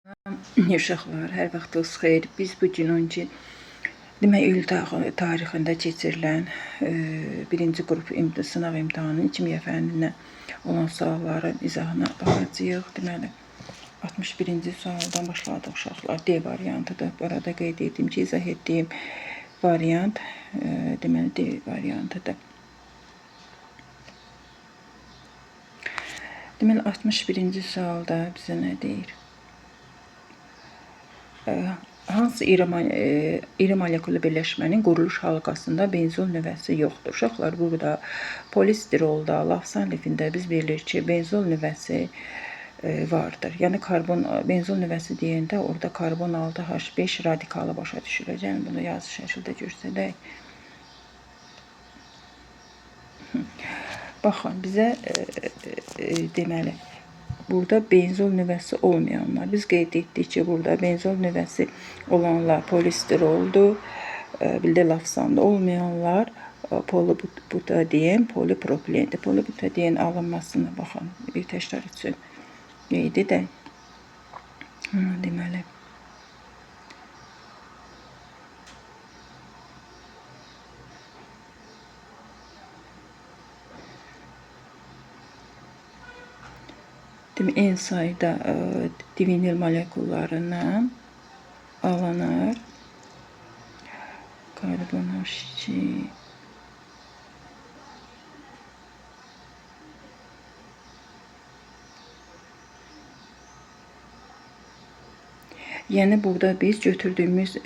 Uşaqlar, hər vaxtınız xeyir. Biz bu gün demək iyul tarixində keçirilən birinci qrup sınaq imtahanının kimya fənninə olan sualların izahına baxacağıq. Deməli, 61-ci sualdan başladıq uşaqlar. D variantıdır. Burada qeyd etdim ki, izah etdiyim variant deməli D variantıdır. Deməli, 61-ci sualda bizə nə deyir? Hansı iri molekülü birləşmənin quruluş halqasında benzol nüvəsi yoxdur? Uşaqlar, burada polistirolda, lafsan lifində biz bilirik ki, benzol nüvəsi vardır. Yəni, benzol nüvəsi deyəndə orada karbon 6H5 radikalı başa düşülür. Yəni, bunu yazı şəkildə göstərək. Baxın, bizə deməli, burada benzol nüvəsi olmayanlar. Biz qeyd etdik ki, burada benzol nüvəsi olanlar polistiroldur. Bir də lafsanda olmayanlar polibutadiyen, polipropilendir. Polibutadiyen alınmasına baxın, bir təkrar üçün qeyd edək. Deməli, en sayıda divinil molekullarından alınır. Karbon-H2 yəni, burada biz götürdüyümüz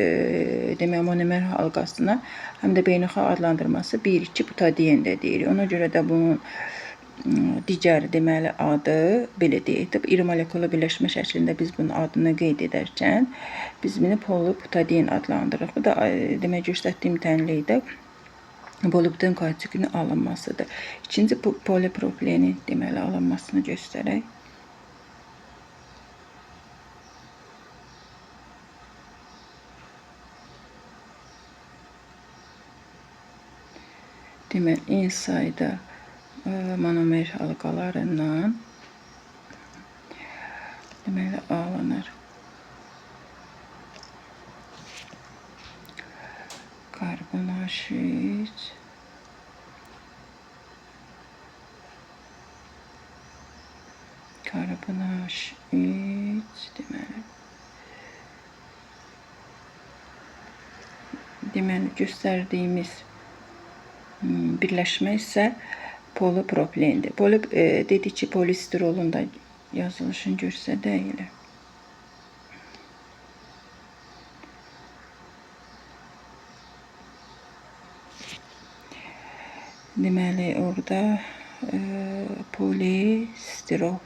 demək, monomer halqasına həm də beynəlxalq adlandırması 1,2 butadiyen də deyirik. Ona görə də bunun digər deməli adı belə deyək, iri molekula birləşmə şəklində biz bunun adını qeyd edərkən biz bunu polibutadiyen adlandırırıq. Bu da demək göstərdiyim tənlikdə polibutadiyen kauçukinin alınmasıdır. İkinci polipropilenin deməli alınmasını göstərək. Deməli, en sayda monomer halqalarından deməli alınır. Karbon-H3 deməli göstərdiyimiz birləşmə isə polipropilendir. Dedik ki, polistirolun da yazılışını göstərək elə. Deməli, orada polistirol.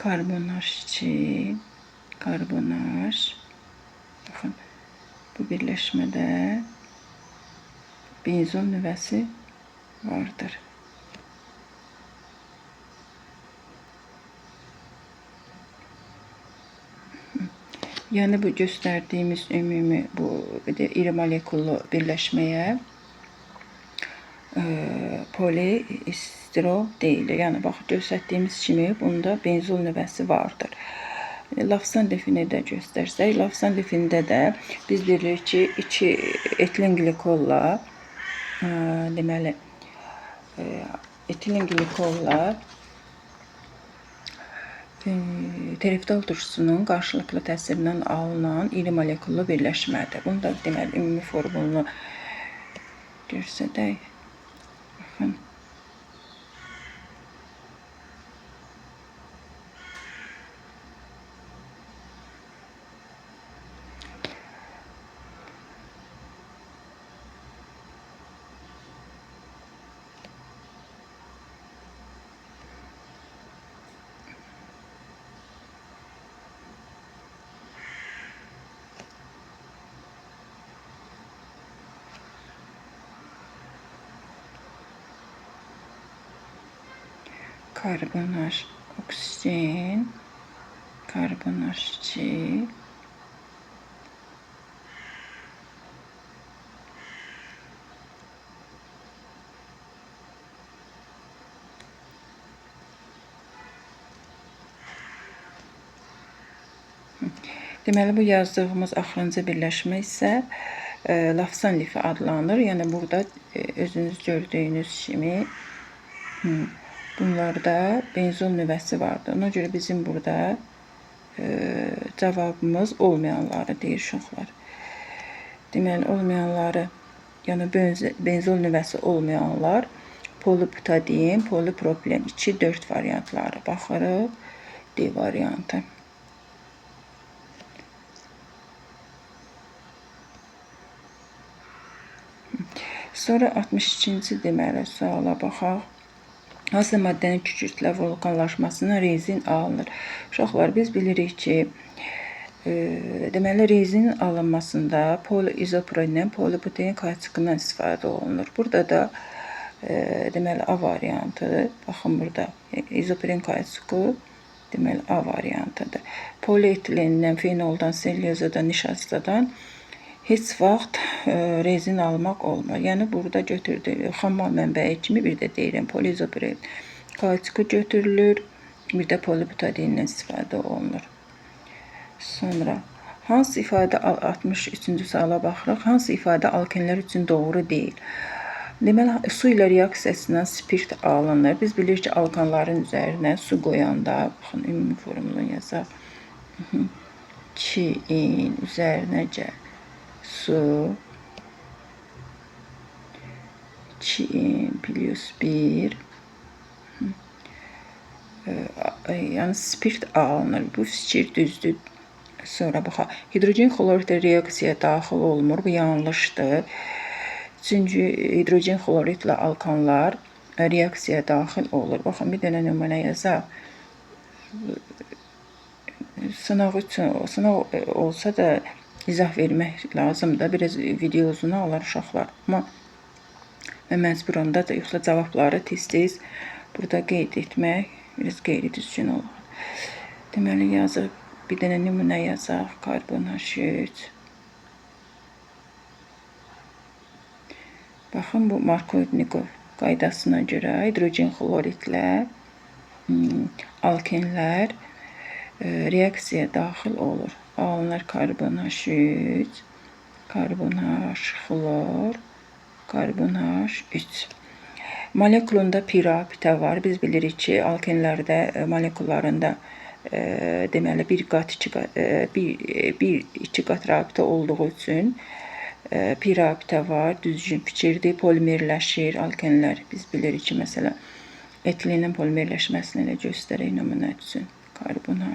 Karbon-H2, karbon-H. Baxın, bu birləşmədə benzol nüvəsi vardır. Yəni, bu göstərdiyimiz ümumi bu iri molekullu birləşməyə polistirol deyilir. Yəni, bax, göstərdiyimiz kimi bunda benzol nüvəsi vardır. Lafsan lifini də göstərsək, lafsan lifində də biz bilirik ki, 2 etilin glikolla deməli, etilin glikolla tereftal turşusunun qarşılıqlı təsirindən alınan iri molekullu birləşmədir. Bunu da deməli, ümumi formulunu göstərək. Baxın. Karbon-H, oksijen, karbon-H2, Deməli, bu yazdığımız axırıncı birləşmə isə lafsan lifi adlanır. Yəni, burada özünüz gördüyünüz kimi bunlarda benzol nüvəsi vardır. Ona görə bizim burada cavabımız olmayanları deyir uşaqlar. Deməli, olmayanları, yəni benzol nüvəsi olmayanlar polibutadiyen, polipropilen 2-4 variantları baxırıq. D variantı. Sonra 62-ci deməli suala baxaq. Hansı maddənin kükürtlə vulkanlaşmasına rezin alınır? Uşaqlar, biz bilirik ki, deməli rezinin alınmasında poliizoprenen, polibutadiyen qayçıqından istifadə olunur. Burada da deməli A variantıdır. Baxın burada izopren qayçıqı deməli A variantıdır. Polietilendən, fenoldan, selülozadan, nişastadan heç vaxt rezin almaq olmur. Yəni burada götürdüyü xammal mənbəyi kimi bir də deyirəm poliizopren qayçıqı götürülür, bir də polibutadiyendən istifadə olunur. Sonra hansı ifadə 63-cü suala baxırıq. Hansı ifadə alkenlər üçün doğru deyil? Deməli, su ilə reaksiyasından spirt alınır. Biz bilirik ki, alkanların üzərinə su qoyanda, baxın, ümumi formulunu yazaq. 2-in üzərinə su 2 plus 1 yəni spirt alınır. Bu fikir düzdür. Sonra baxaq. Hidrogen xloritlə reaksiyaya daxil olmur. Bu yanlışdır. Çünki hidrogen xloritlə alkanlar reaksiyaya daxil olur. Baxın, bir dənə nümunə yazaq. Sınaq olsa da izah vermək lazımdır. Biraz video uzun alır uşaqlar. Amma mən məcburam da yoxsa cavabları tez-tez burada qeyd etmək biraz qeyri-düzgün olur. Deməli, yazıq bir dənə nümunə yazaq. Karbon H3. Baxın, bu Markovnikov qaydasına görə hidrogen xloritlə alkenlər reaksiyaya daxil olur. Alınır karbon H3, karbon H, xlor, karbon H3. Molekulunda pirapitə var. Biz bilirik ki, alkenlərdə molekullarında deməli bir iki qat rabitə olduğu üçün pirapitə var. Düzgün fikirdir. Polimerləşir alkenlər. Biz bilirik ki, məsələn, etilenin polimerləşməsini elə göstərək nümunə üçün. Karbon H.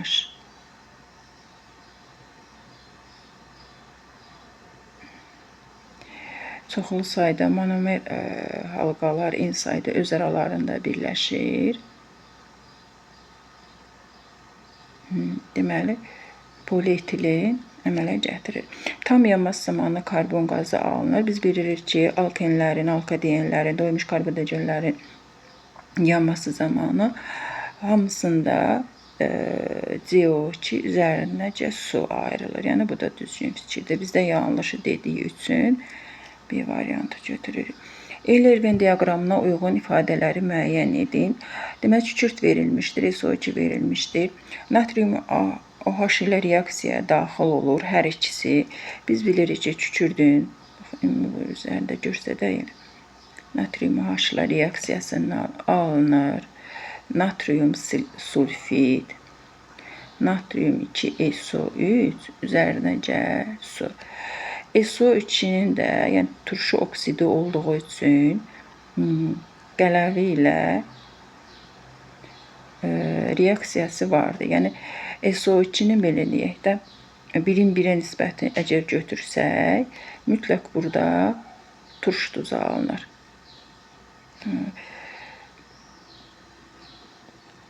Çoxlu sayda monomer halqalar eyni sayda öz aralarında birləşir. Deməli, polietilen əmələ gətirir. Tam yanması zamanı karbon qazı alınır. Biz bilirik ki, alkenlərin, alkadenlərin, doymuş karbohidrogenlərin yanması zamanı hamısında CO2 üzərinə su ayrılır. Yəni, bu da düzgün fikirdir. Bizdə yanlışı dediyi üçün bir variantı götürürük. Euler-Venn diaqramına uyğun ifadələri müəyyən edin. Demək, kükürt verilmişdir, SO2 verilmişdir. Natrium OH ilə reaksiyaya daxil olur, hər ikisi. Biz bilirik ki, kükürdün, bu üzərində göstərək, natrium OH ilə reaksiyasından alınır. Natrium sulfid, natrium 2SO3 üzərinə su. SO2-nin də, yəni turşu oksidi olduğu üçün qələvi ilə reaksiyası vardır. Yəni SO2-nin belə deyək də birin birə nisbəti əgər götürsək, mütləq burada turş duzu alınır.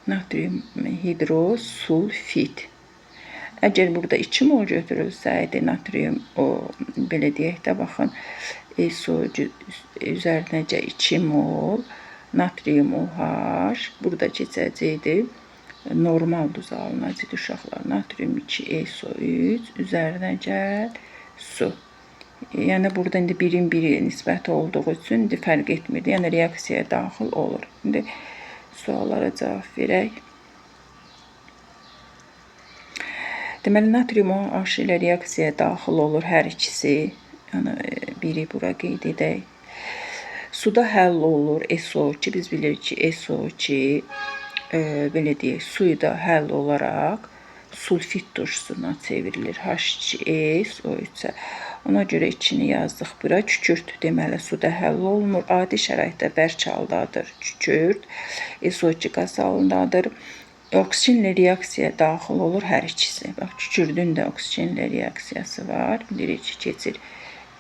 Natrium hidrosulfid. Əgər burada 2 mol götürülsəydi, natrium belə deyək də, baxın, SO üzərinə 2 mol, natrium OH burada keçəcəkdir. Normal duz alınacaqdır uşaqlar. Natrium 2SO3 üzərinə su. Yəni, burada indi birin biri nisbəti olduğu üçün fərq etmir. Yəni, reaksiyaya daxil olur. İndi suallara cavab verək. Deməli, natrium OH ilə reaksiyaya daxil olur hər ikisi. Yəni, biri bura qeyd edək. Suda həll olur SO2. Biz bilirik ki, SO2 belə deyək, suda həll olaraq sulfit turşusuna çevrilir. H2SO3-ə. Ona görə içini yazdıq bura. Kükürt deməli suda həll olunur. Adi şəraitdə bərk haldadır kükürt. SO2 qaz halındadır. Oksigenlə reaksiyaya daxil olur hər ikisi. Bax, kükürdün də oksigenlə reaksiyası var. Bilirik ki, keçir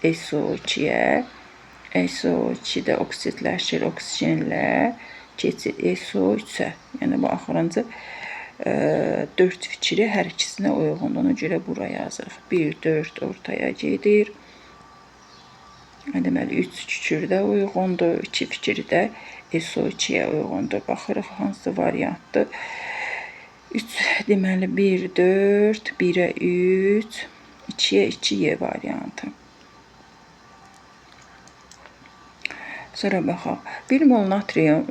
SO2-yə. SO2-də oksidləşir oksigenlə, keçir SO3-ə. Yəni, bu axırıncı 4 fikri hər ikisinə uyğundur. Ona görə bura yazırıq. 1, 4 ortaya gedir. Deməli, 3 kükürdə uyğundur. 2 fikir də SO2-yə uyğundur. Baxırıq, hansı variantdır. 3, deməli, 1, 4, 1-ə 3, 2-yə 2Y variantı. Sonra baxaq. 1 mol natrium,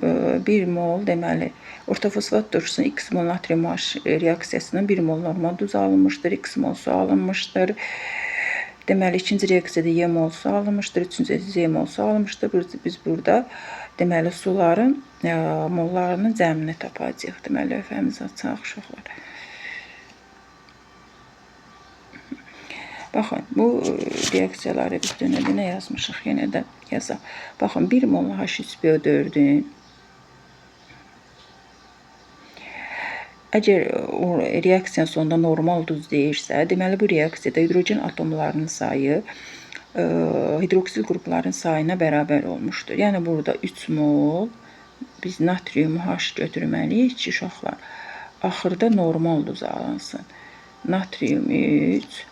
1 mol deməli, ortofosfat turşusunun 2 mol natrium OH reaksiyasından 1 mol normal duz alınmışdır, 2 mol su alınmışdır. Deməli, ikinci reaksiyada Y mol su alınmışdır, üçüncü Z mol su alınmışdır. Biz burada deməli, suların mollarının cəmini tapacağıq. Deməli, lövhəmizi açaq uşaqlar. Baxın, bu reaksiyaları biz dönə-dönə yazmışıq. Yenə də yazaq. Baxın, 1 mol H3PO4-ün əgər reaksiyanın sonunda normal duz deyirsə, deməli, bu reaksiyada hidrogen atomlarının sayı hidroksil qrupların sayına bərabər olmuşdur. Yəni, burada 3 mol biz natrium H götürməliyik ki, uşaqlar, axırda normal duz alınsın. Natrium 3,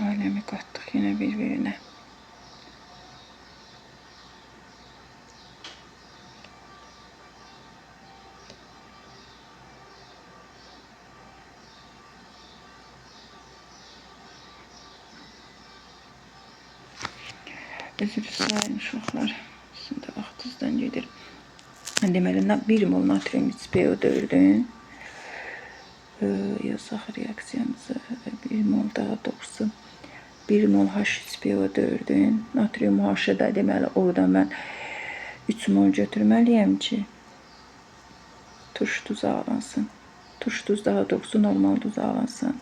aləmi qatdıq yenə bir-birinə. Üzr istəyirəm uşaqlar. Sizin də vaxtınızdan gedir. Deməli, 1 mol natrium HCl4-ün yazaq reaksiyamızı. 1 mol daha doğrusu 1 mol H3PO4-ün natrium OH-ı da deməli, orada mən 3 mol götürməliyəm ki, turş duzu alınsın. Turş duz daha doğrusu normal duz alınsın.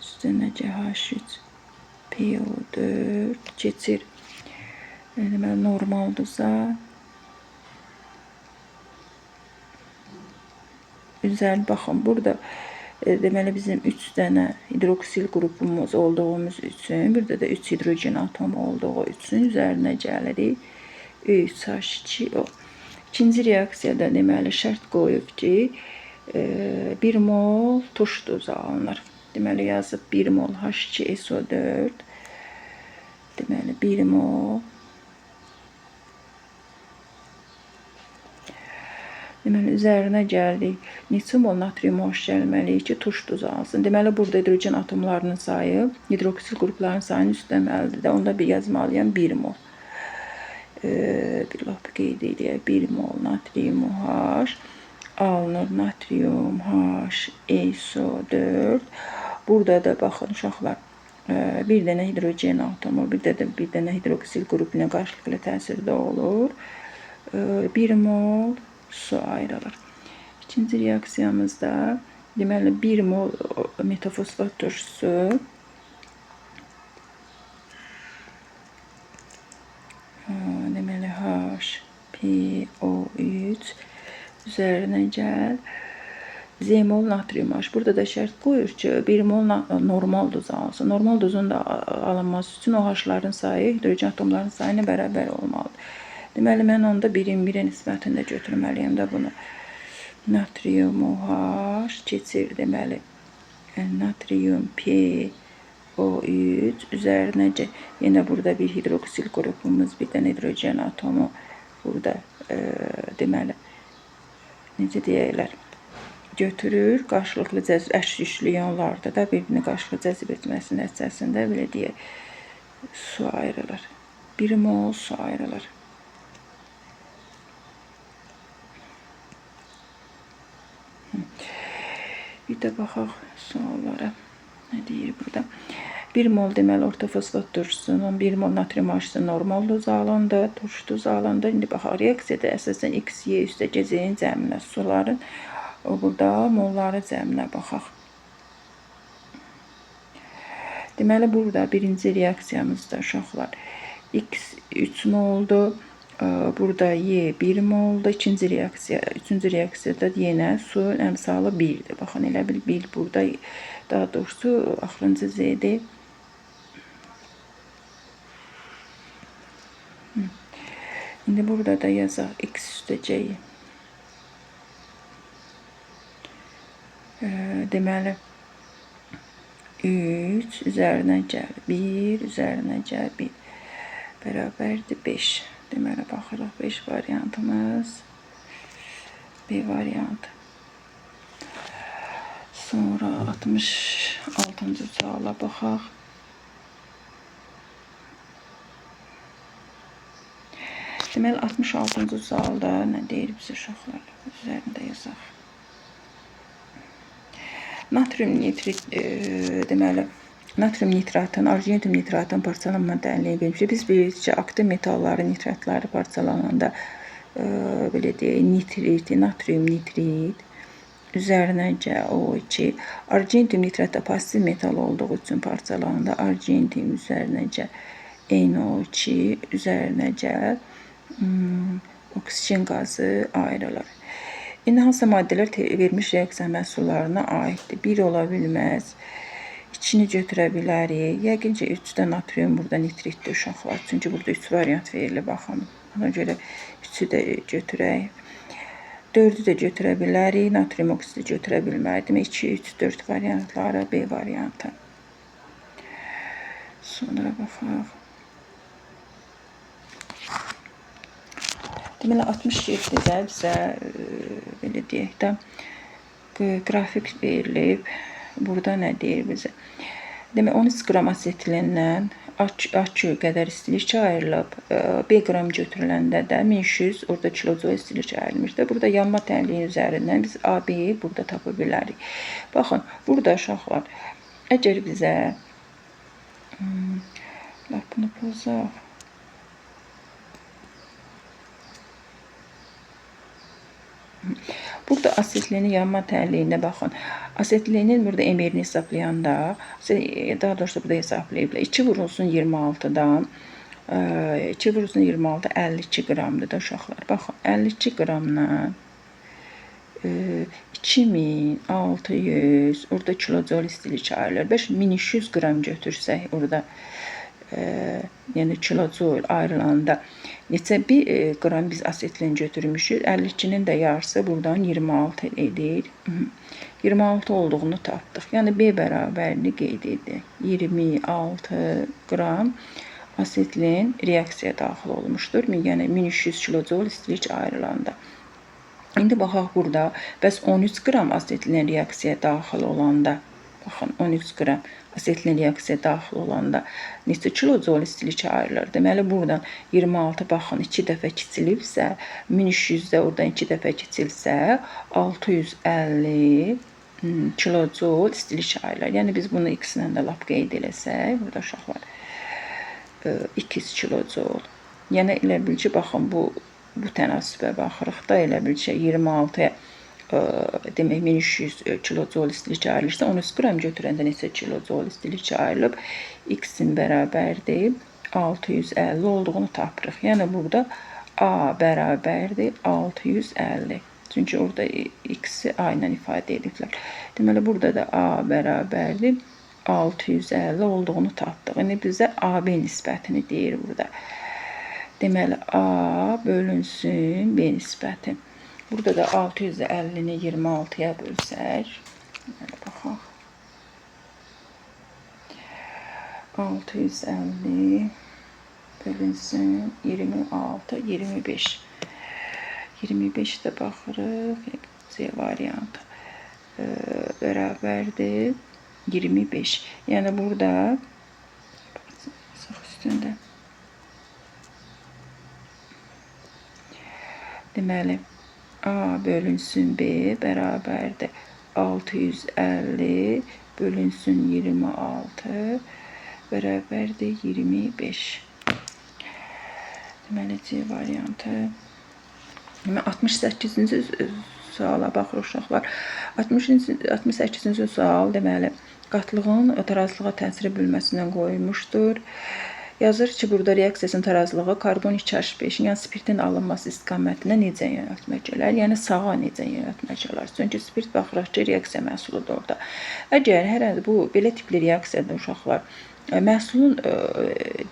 Üstünə H3PO4 keçir. Deməli, normal duza. Üzəri baxın, burada deməli bizim 3 dənə hidroksil qrupumuz olduğumuz üçün, burada da 3 hidrogen atomu olduğu üçün üzərinə gəlirik 3H2O. İkinci reaksiyada deməli şərt qoyub ki, 1 mol turş duzu alınır. Deməli, yazıb 1 mol H2SO4, deməli 1 mol. Deməli, üzərinə gəldik. Neçə mol natrium OH gəlməliyik ki, turş duzu alsın. Deməli, burada hidrogen atomlarının sayı, hidroksil qrupların sayını üstləməlidir də. Onda bir yazmalıyam 1 mol. Bir lap qeyd edək. 1 mol natrium OH alınır. Natrium HSO4. Burada da baxın uşaqlar, bir dənə hidrogen atomu, bir dənə hidroksil qrupu ilə qarşılıqlı təsirdə olur. 1 mol su ayrılır. İkinci reaksiyamızda deməli 1 mol metafosfat turşusu deməli HPO3 üzərinə gəl Z mol natrium OH. Burada da şərt qoyur ki, 1 mol normal duz alsın. Normal duzun da alınması üçün OH-ların sayı hidrogen atomlarının sayına bərabər olmalıdır. Deməli, mən onda 1-in 1-ə nisbətində götürməliyəm də bunu. Natrium OH keçir, deməli, natrium PO3 üzərinə yenə burada bir hidroksil qrupumuz, bir dənə hidrogen atomu burada deməli, necə deyərlər, götürür. Qarşılıqlı cəzb əks yüklü yonlarda da bir-birini qarşılıqlı cəzb etməsi nəticəsində belə deyək, su ayrılır. 1 mol su ayrılır. Bir də baxaq suallara. Nə deyir burada? 1 mol deməli orta fosfat turşusunun 1 mol natrium aşısı normal duz alındı, turşu duz alındı. İndi baxaq reaksiyada əsasən X, Y üstə gecəyin cəminə suların burada molları cəminə baxaq. Deməli burada birinci reaksiyamızda uşaqlar X 3 moldur. Burada Y 1 moldur. Üçüncü reaksiyada yenə suyun əmsalı 1'dir. Baxın elə bil 1 burada, daha doğrusu axırıncı Z'dir. İndi burada da yazaq X üstə C'yi. Deməli 3 üzərinə gəl 1 üzərinə gəl 1 bərabərdir 5. Deməli baxırıq 5 variantımız B variantı. Sonra 66-cı suala baxaq. Deməli 66-cı sualda nə deyir bizə uşaqlar? Üzərində yazaq. Natrium nitrit deməli natrium nitratın, argentium nitratın parçalanma dəyərliyi vermiş. Biz bilirik ki, aktiv metalların nitratları parçalananda belə deyək, nitrit, natrium nitrit üzərinə O2, argentium nitrat da pozitiv metal olduğu üçün parçalananda argentium üzərinə NO2 üzərinə oksigen qazı ayrılır. İndi hansı maddələr vermiş reaksiya məhsullarına aiddir? 1 ola bilməz. 2-ni götürə bilərik. Yəqin ki, 3-də natrium burada nitritdir uşaqlar. Çünki burada 3 variant verilir, baxın. Ona görə 3-ü də götürək. 4-ü də götürə bilərik. Natrium oksidi götürə bilmərik. 2, 3, 4 variantları B variantı. Sonra baxaq. Deməli 67-də bizə belə deyək də qrafik verilib. Burada nə deyir bizə? Demək 13 qram asetilendən AQ qədər istilik ayrılıb. B qram götürüləndə də 1300 orada kilojoule istilik ayrılmışdır. Burada yanma tənliyi üzərindən biz AB-yi burada tapa bilərik. Baxın, burada uşaqlar, əgər bizə bunu pozaq. Burada asetilinin yanma tənliyində baxın. Asetilinin burada emerini hesablayanda, daha doğrusu burada hesablayıblar. 2 vurulsun 26-dan, 2 vurulsun 26, 52 qramdır da uşaqlar. Baxın, 52 qramdan 2600, orada kilojoule istilik ayrılır. 5300 qram götürsək, orada yəni kilojoule ayrılanda neçə bir qram biz asetilin götürmüşük. 52-nin də yarısı buradan 26 edir. 26 olduğunu tapdıq. Yəni B bərabərliyi qeyd edək. 26 qram asetilin reaksiyaya daxil olmuşdur. Yəni 1300 kilojoule istilik ayrılanda. İndi baxaq burada. Bəs 13 qram asetilin reaksiyaya daxil olanda, baxın 13 qram asetilin reaksiyaya daxil olanda neçə kilojoule istilik ayrılır? Deməli buradan 26 baxın 2 dəfə kiçilibsə, 1300-də oradan 2 dəfə kiçilsə 650 kilojoule istilik ayrılır. Yəni biz bunu ikisilə də lap qeyd eləsək, burada uşaqlar 2 kilojoule. Yəni elə bil ki, baxın bu tənasübə baxırıq da, elə bil ki 26-ya demək 1300 kilojoule istilik ayrılırsa, 13 qram götürəndə neçə kilojoule istilik ayrılıb? X-in bərabərdir 650 olduğunu tapırıq. Yəni burada A bərabərdir 650. Çünki orada X-i A ilə ifadə ediblər. Deməli burada da A bərabərdir 650 olduğunu tapdıq. Yəni bizə AB nisbətini deyir burada. Deməli A bölünsün B nisbəti. Burada da 650-ni 26-ya bölsək. Baxaq. 650 bölünsün 26, 25. 25-də baxırıq. C variantı. bərabərdir 25. Yəni burada sağ üstündə deməli A bölünsün B bərabərdir 650 bölünsün 26 bərabərdir 25. Deməli C variantı. 68-ci suala baxırıq uşaqlar. 68-ci sual deməli qatlığın tarazlığa təsiri bölməsindən qoyulmuşdur. Yazır ki, burada reaksiyasının tarazlığı karbon 2H5-in, yəni spirtin alınması istiqamətinə necə yönəltmək olar? Yəni sağa necə yönəltmək olar? Çünki spirt baxırıq ki, reaksiya məhsuludur orada. Əgər hər hansı bu belə tipli reaksiyada uşaqlar məhsulun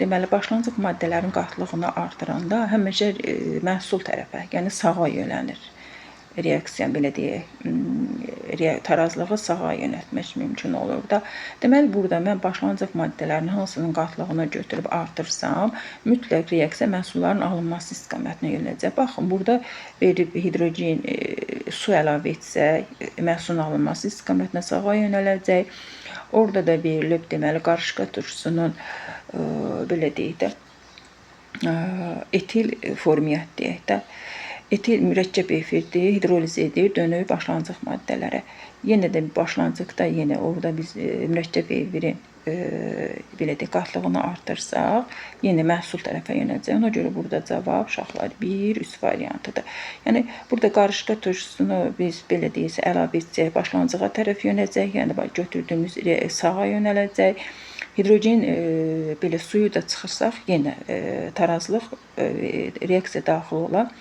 deməli başlanğıc maddələrin qatlığını artıranda həmişə məhsul tərəfə, yəni sağa yönəlir. Reaksiya belə deyək, tarazlığı sağa yönəltmək mümkün olur da. Deməli burada mən başlanğıc maddələrin hansının qatlığını götürüb artırsam, mütləq reaksiya məhsulların alınması istiqamətinə yönələcək. Baxın, burada verib hidrogen su əlavə etsək, məhsulun alınması istiqamətinə sağa yönələcək. Orada da verilib deməli qarışqa turşusunun belə deyək də etil formiyyət deyək də. Etil mürəkkəb efirdir, hidroliz edir, dönür başlanğıc maddələrə. Yenə də başlanğıcda yenə orada biz mürəkkəb efirin belə deyək qatlığını artırsaq, yenə məhsul tərəfə yönələcək. Ona görə burada cavab uşaqlar 1 üst variantıdır. Yəni burada qarışqa turşusunu biz belə deyək əlavə etsək, başlanğıca tərəf yönələcək, yəni götürdüyümüz sağa yönələcək. Hidrogen belə suyu da çıxırsaq, yenə tarazlıq reaksiya daxil olan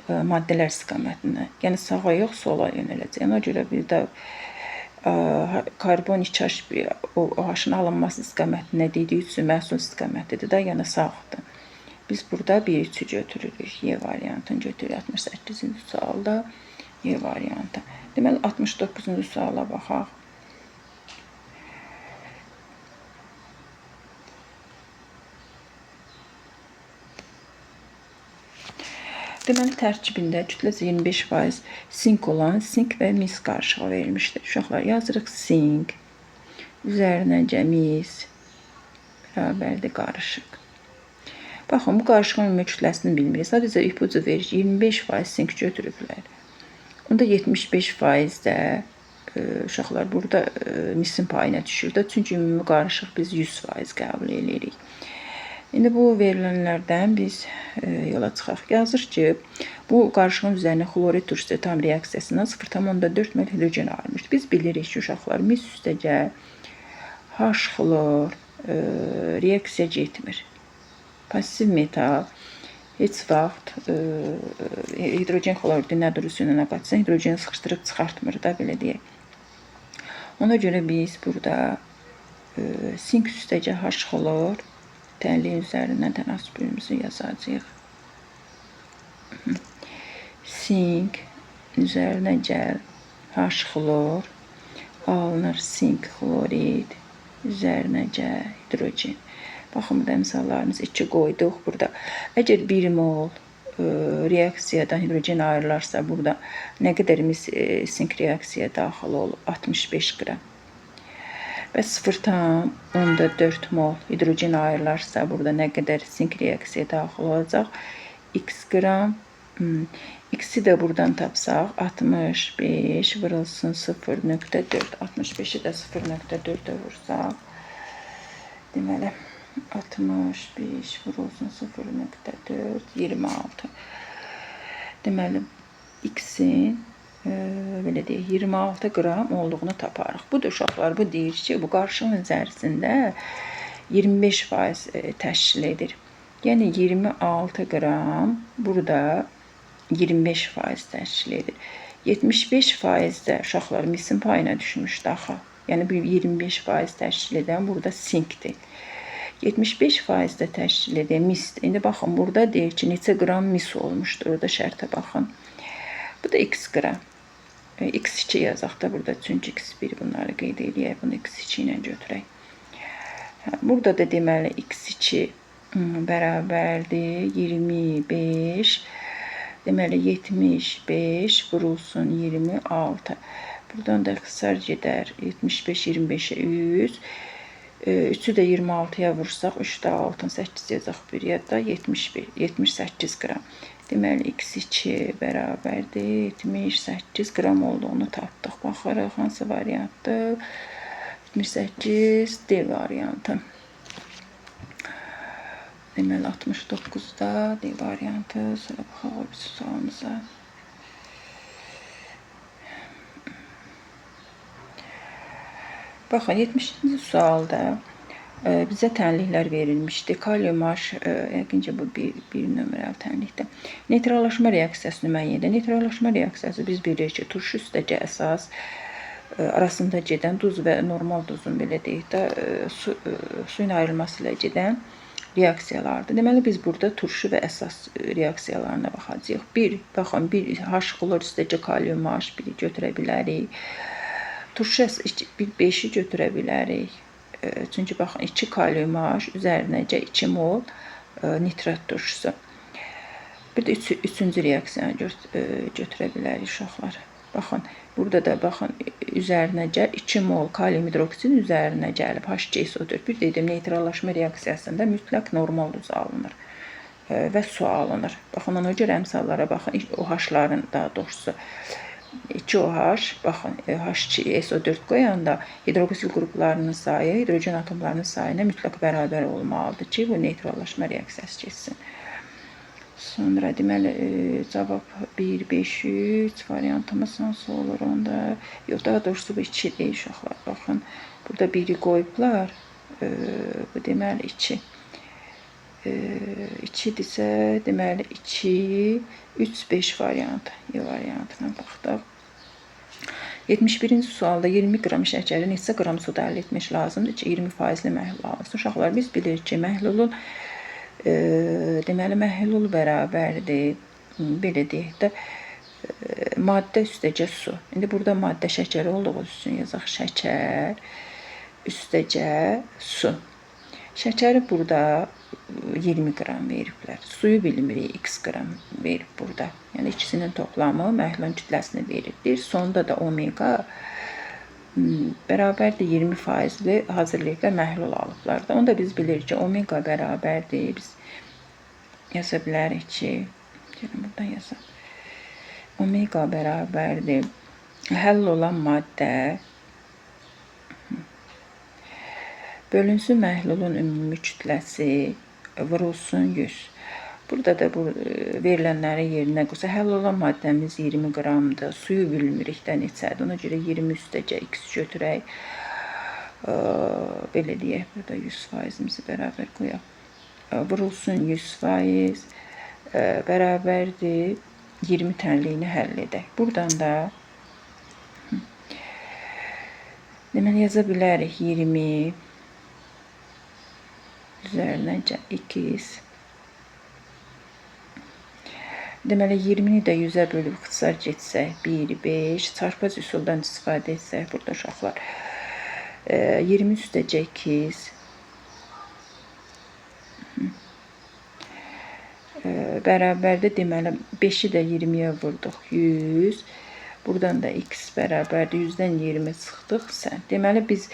maddələr istiqamətinə, yəni sağa yox, sola yönələcək. Ona görə bir də karbon 2H5-in alınması istiqamətinə dediyi üçün məhsul istiqamətidir də, yəni sağdır. Biz burada 1-3-ü götürürük. Y variantını götürürük. 68-ci sualda Y variantı. Deməli 69-cu suala baxaq. Deməli, tərkibində kütləsi 25% sink olan sink və mis qarışığı verilmişdir. Uşaqlar yazırıq sink, üzərinə mis, bərabərdir qarışıq. Baxın, bu qarışığın ümumi kütləsini bilmirik. Sadəcə ipucu verir ki, 25% sink götürüblər. Onda 75% də uşaqlar burada misin payına düşür də. Çünki ümumi qarışıq biz 100% qəbul edirik. İndi bu verilənlərdən biz yola çıxaq. Yazır ki, bu qarışığın üzərinə xlorid turşusu tam reaksiyasından 0,4 mol hidrogen ayrılmışdır. Biz bilirik ki, uşaqlar mis üstəcə H-xlor reaksiya getmir. Pasiv metal heç vaxt hidrogen xloridi nədir üstünə qaçsa, hidrogeni sıxışdırıb çıxartmır da, belə deyək. Ona görə biz burada sink üstəcə H-xlor tənliyin üzərindən tənasübümüzü yazacağıq. Sink üzərinə gəl H-xlor, alınır sink xlorid, üzərinə gəl hidrogen. Baxın, burada misallarımız 2 qoyduq. Burada əgər 1 mol reaksiyadan hidrogen ayrılarsa, burada nə qədərimiz sink reaksiyaya daxil olub? 65 qram. Və 0,4 mol hidrogen ayrılarsa, burada nə qədər sink reaksiyaya daxil olacaq? X qram. X-i də buradan tapsaq, 65 vurulsun 0,4. 65-i də 0,4-ə vursaq, deməli, 65 vurulsun 0,4, 26. Deməli, X-in belə deyək, 26 qram olduğunu taparıq. Bu da uşaqlar, bu deyir ki, bu qarışığın içərisində 25% təşkil edir. Yəni 26 qram burada 25% təşkil edir. 75% də uşaqlar misin payına düşmüşdü axı. Yəni bu 25% təşkil edən burada sinkdir. 75% də təşkil edən misdir. İndi baxın, burada deyir ki, neçə qram mis olmuşdur. Orada şərtə baxın. Bu da x qram. X2 yazaq da burada, çünki X1 bunları qeyd edək, bunu X2 ilə götürək. Burada da deməli X2 bərabərdir 25, deməli 75 vurulsun 26. Buradan da ixtisar gedər 75-25-ə 100. 3'ü də 26'ya vursaq 3 də 6, 8 yazaq bir yadda 78 qram. Deməli x2 bərabərdir 78 qram olduğunu tapdıq. Baxarıq hansı variantdır? 78 D variantı. Deməli 69'da D variantı. Sonra baxaq bir sualımıza. Baxın 70-ci sualda bizə tənliklər verilmişdi. Kalium H, yəqincə bu bir nömrəli tənlikdir. Neytrallaşma reaksiyasını müəyyən edə. Neytrallaşma reaksiyası biz bilirik ki, turşu üstəcə əsas arasında gedən duz və normal duzun belə deyək də suyun ayrılması ilə gedən reaksiyalardır. Deməli biz burada turşu və əsas reaksiyalarına baxacağıq. Baxın, bir H xlor üstəcə kalium H biri götürə bilərik. Turşu 5'i götürə bilərik. Çünki baxın 2 kalium H üzərinəcə 2 mol nitrat turşusu. Bir də üçüncü reaksiyanı götürə bilərik uşaqlar. Baxın, burada da baxın üzərinəcə 2 mol kalium hidroksid üzərinə gəlib H2SO4. Bir dedim neytrallaşma reaksiyasında mütləq normal duz alınır və su alınır. Baxın ona görə əmsallara baxın. OH-ların daha doğrusu 2OH, baxın H2SO4 qoyanda hidroksil qruplarının sayı hidrogen atomlarının sayına mütləq bərabər olmalıdır ki, bu neytrallaşma reaksiyası keçsin. Sonra deməli cavab 1, 5, 3 variantımız hansı olur onda? Yox, daha doğrusu bu 2 deyil uşaqlar. Baxın, burada 1'i qoyublar. Bu deməli 2. 2-dirsə, deməli 2, 3, 5 variantı. variantına baxdıq. 71-ci sualda 20 qram şəkəri neçə qram suda əldə etmək lazımdır ki, 20%li məhlul alınsın. Uşaqlar, biz bilirik ki, məhlulun deməli məhlul bərabərdir. Belə deyək də maddə üstəcə su. İndi burada maddə şəkər olduğu üçün yazaq şəkər üstəcə su. Şəkəri burada 20 qram veriblər. Suyu bilmirik, x qram verib burada. Yəni ikisinin toplamı məhlulun kütləsini verir. Sonda da omega bərabərdir 20%li hazırlayıblar, məhlul alıblar da. Onu da biz bilirik ki, omega bərabərdir. Biz yaza bilərik ki, buradan yazaq. Omega bərabərdir həll olan maddə bölünsün məhlulun ümumi kütləsi vurulsun 100. Burada da bu verilənləri yerinə qoysa, həll olan maddəmiz 20 qramdır. Suyu bilmirik də neçədir. Ona görə 20 üstəcə x götürək. Belə deyək, burada 100%-imizi bərabər qoyaq. Vurulsun 100% bərabərdir 20 tənliyini həll edək. Buradan da deməli yaza bilərik 20 üzərinəcə x. Deməli 20-ni də 100-ə bölüb ixtisar getsək 1, 5, çarpaz üsuldan istifadə etsək burada uşaqlar 20 üstəcə x bərabərdir. Deməli 5-i də 20-yə vurduq 100. Buradan da x bərabərdir 100-dən 20 çıxdıq sən. Deməli biz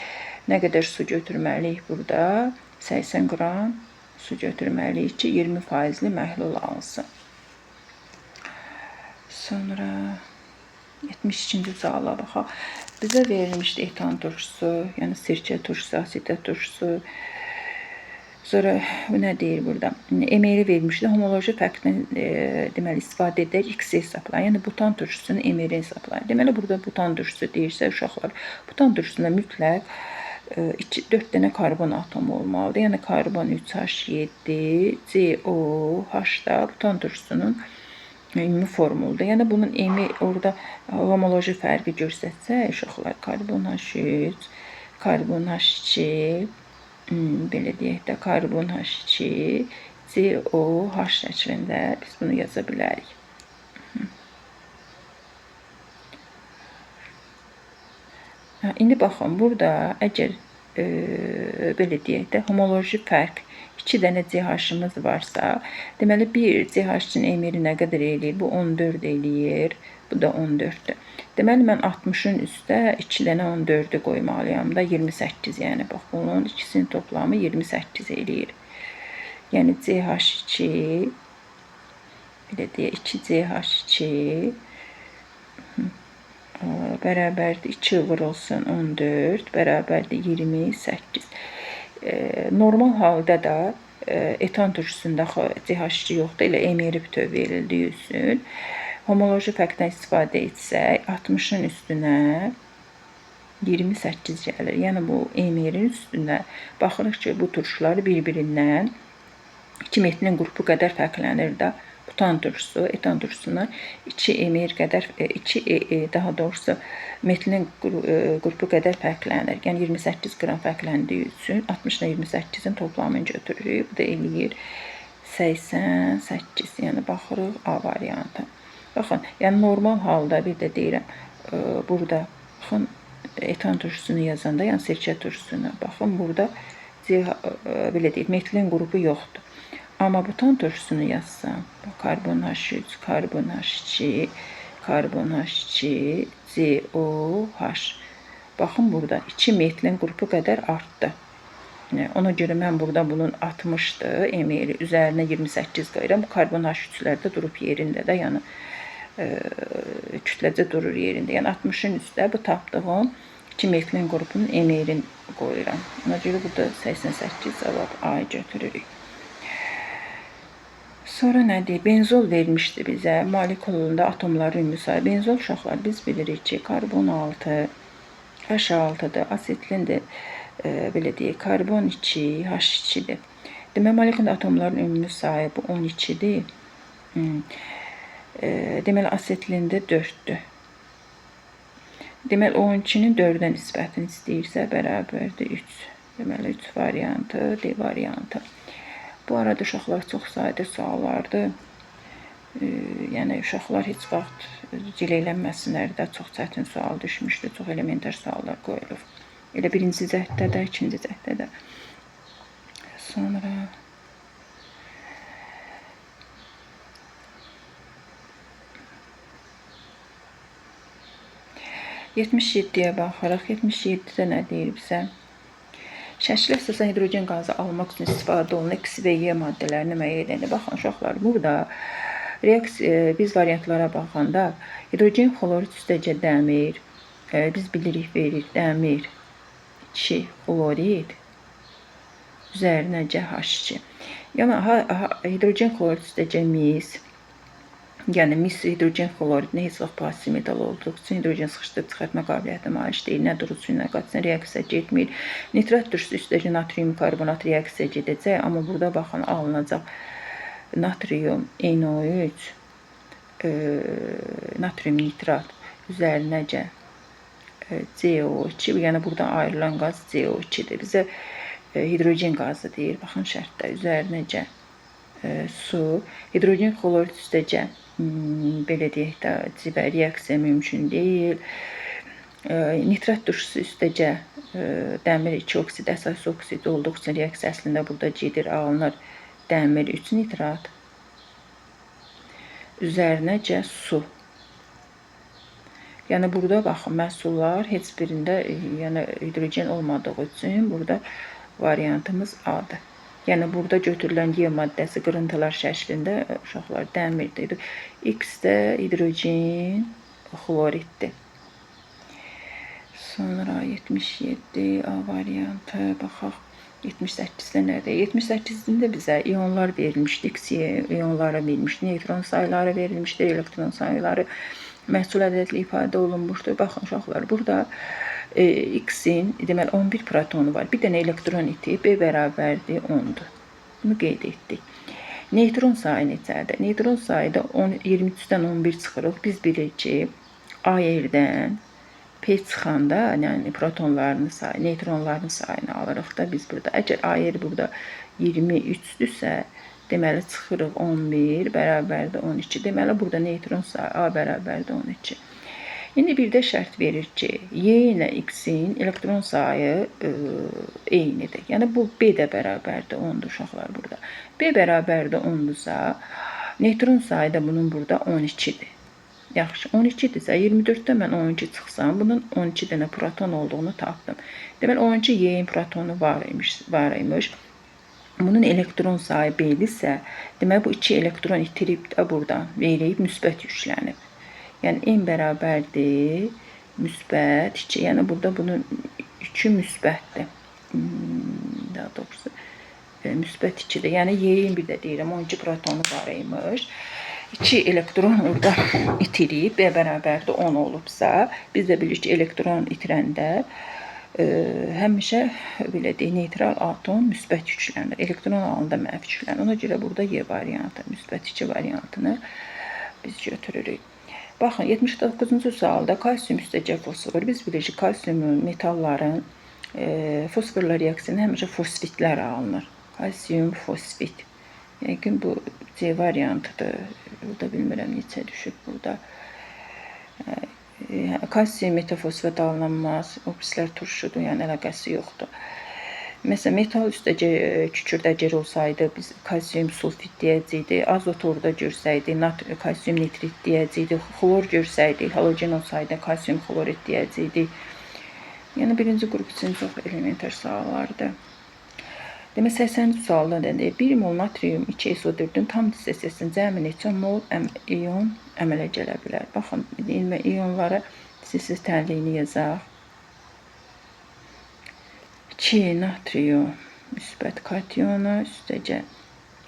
nə qədər su götürməliyik burada? 80 qram su götürməliyik ki, 20%li məhlul alsın. Sonra 72-ci suala baxaq. Bizə verilmişdi etan turşusu, yəni sirkə turşusu, asitə turşusu. Sonra bu nə deyir burada? Emeri verilmişdi. Homoloji fərqdən deməli istifadə edək x hesablayın. Yəni butan turşusunun emeri hesablayın. Deməli burada butan turşusu deyirsə uşaqlar, butan turşusunda mütləq 4 dənə karbon atomu olmalıdır. Yəni karbon 3H7, COH da butan turşusunun ümumi formuludur. Yəni bunun emi orada homoloji fərqi göstərsək, uşaqlar karbon H3, karbon H2, belə deyək də karbon H2, COH şəklində biz bunu yaza bilərik. İndi baxın, burada əgər belə deyək də homoloji fərq 2 dənə CH-ımız varsa, deməli bir CH-in emiri nə qədər eləyir? Bu 14 eləyir. Bu da 14-dür. Deməli mən 60-ın üstə 2 dənə 14-ü qoymalıyam da 28. Yəni bax bunun ikisinin toplamı 28 eləyir. Yəni CH2 belə deyə 2CH2 bərabərdir 2 vurulsun 14 bərabərdir 28. Normal halda da etan turşusunda CH2 yoxdur, elə emeri bütöv verildiyi üçün homoloji fəktdən istifadə etsək 60-ın üstünə 28 gəlir. Yəni bu emerin üstünə baxırıq ki, bu turşular bir-birindən 2 metilin qrupu qədər fərqlənir də. Butan turşusu, etan turşusuna 2 emer qədər, daha doğrusu metilin qrupu qədər fərqlənir. Yəni 28 qram fərqləndiyi üçün 60 ilə 28-in toplamını götürürük. Bu da eləyir 88. Yəni baxırıq A variantı. Baxın, yəni normal halda bir də deyirəm, burada baxın etan turşusunu yazanda, yəni sirkə turşusuna baxın, burada belə deyək, metilin qrupu yoxdur. Amma butan turşusunu yazsam, karbon H3, karbon H2, karbon H2, COH. Baxın burada 2 metilin qrupu qədər artdı. Ona görə mən burada bunun 60-dır, emeri üzərinə 28 qoyuram. Bu karbon H3-lərdə durub yerində də, yəni kütləcə durur yerində. Yəni 60-ın üstə bu tapdığım 2 metilin qrupunun emerini qoyuram. Ona görə burada 88 cavab A götürürük. Sonra nə deyir? Benzol vermişdi bizə. Molekulunda atomların ümumi sayı. Benzol uşaqlar biz bilirik ki, karbon 6, H6-dır, asetlindir. Belə deyək, karbon 2, H2-dir. Demək, molekulunda atomların ümumi sayı bu 12-dir. Deməli, asetlində 4-dür. Deməli, 12-nin 4-dən nisbətini istəyirsə, bərabərdir 3. Deməli, 3 variantı, D variantı. Bu arada uşaqlar çox sadə suallardır. Yəni, uşaqlar heç vaxt gileylənməsinlər də, çox çətin sual düşmüşdür, çox elementar suallar qoyulur. Elə birinci cəhddə də, ikinci cəhddə də. Sonra 77-yə baxırıq. 77-də nə deyir bizə? Şəkildə əsasən hidrogen qazı almaq üçün istifadə olunan X və Y maddələrini müəyyən edir. Baxın, uşaqlar, burada biz variantlara baxanda hidrogen xlorid üstəcə dəmir, biz bilirik verir dəmir 2 xlorid üzərinə CH2. Yəni, hidrogen xlorid üstəcə mis, yəni mis hidrogen xloridinə heç vaxt pozitiv metal olduğu üçün hidrogen sıxışdırıb çıxartma qabiliyyətinə malik deyil. Nə durucu, nə qaçsın, reaksiya getmir. Nitrat turşusu üstəcə natrium karbonat reaksiya gedəcək, amma burada baxın alınacaq natrium NO3, natrium nitrat üzərinəcə CO2, yəni buradan ayrılan qaz CO2-dir. Bizə hidrogen qazı deyir. Baxın şərtdə üzərinəcə su, hidrogen xlorid üstəcə belə deyək də, cibə reaksiya mümkün deyil. Nitrat turşusu üstəcə dəmir 2 oksid, əsas oksid olduğu üçün reaksiya əslində burada gedir, alınır dəmir 3 nitrat üzərinəcə su. Yəni burada baxın, məhsullar heç birində yəni hidrogen olmadığı üçün burada variantımız A-dır. Yəni burada götürülən Y maddəsi qırıntılar şəklində uşaqlar dəmirdir. X də hidrogen xloriddir. Sonra 77 A variantı baxaq. 78-də nədir? 78-də bizə ionlar verilmişdi. X ionları verilmişdi. Neutron sayıları verilmişdi. Elektron sayıları məhsul ədədli ifadə olunmuşdur. Baxın uşaqlar, burada X-in deməli 11 protonu var. Bir dənə elektron itib B bərabərdir 10-dur. Bunu qeyd etdik. Neutron sayı neçədir? Neutron sayıda 23-dən 11 çıxırıq. Biz bilirik ki, A yerdən P çıxanda, yəni protonlarının sayı, neutronların sayını alırıq da biz burada. Əgər A yer burada 23-dürsə, deməli çıxırıq 11 bərabərdir 12. Deməli burada neutron sayı A bərabərdir 12. İndi bir də şərt verir ki, Y ilə X-in elektron sayı eynidir. Yəni bu B də bərabərdir 10-dur uşaqlar burada. B bərabərdir 10-dursa, neutron sayı da bunun burada 12-dir. Yaxşı, 12-dirsə 24-dən mən 12 çıxsam, bunun 12 dənə proton olduğunu tapdım. Deməli 12 Y-in protonu var imiş. Bunun elektron sayı B-dirsə, deməli bu 2 elektron itirib də burada verib müsbət yüklənib. Yəni n bərabərdir müsbət 2. Yəni burada bunun 2 müsbətdir. Daha doğrusu müsbət 2-dir. Yəni Y-in bir də deyirəm 12 protonu var imiş. 2 elektron orada itirib, B bərabərdir 10 olubsa, biz də bilirik ki, elektron itirəndə həmişə belə deyək, neytral atom müsbət yüklənir. Elektron alanda mənfi yüklənir. Ona görə burada Y variantı, müsbət 2 variantını biz götürürük. Baxın, 79-cu sualda kalsium üstəcə fosfor. Biz bilirik ki, kalsiumun, metalların fosforla reaksiyasında həmişə fosfitlər alınır. Kalsium, fosfit. Yəqin bu C variantıdır. Burada bilmirəm neçə düşüb burada. Kalsium metafosfat alınmaz. O birislər turşudur, yəni əlaqəsi yoxdur. Məsələn, metal üstəcə kükürdəcər olsaydı, biz kalsium sulfit deyəcəkdik, azot orada görsəydik, kalsium nitrit deyəcəkdik, xlor görsəydik, halogen olsaydı, kalsium xlorid deyəcəkdik. Yəni, birinci qrup üçün çox elementar suallardır. Demək, 80-ci sualda deyir, 1 mol natrium 2 SO4-ün tam hissəsinin cəmi neçə mol ion əmələ gələ bilər. Baxın, ionları siz tənliyini yazaq. 2 natrium müsbət kationu üstəcə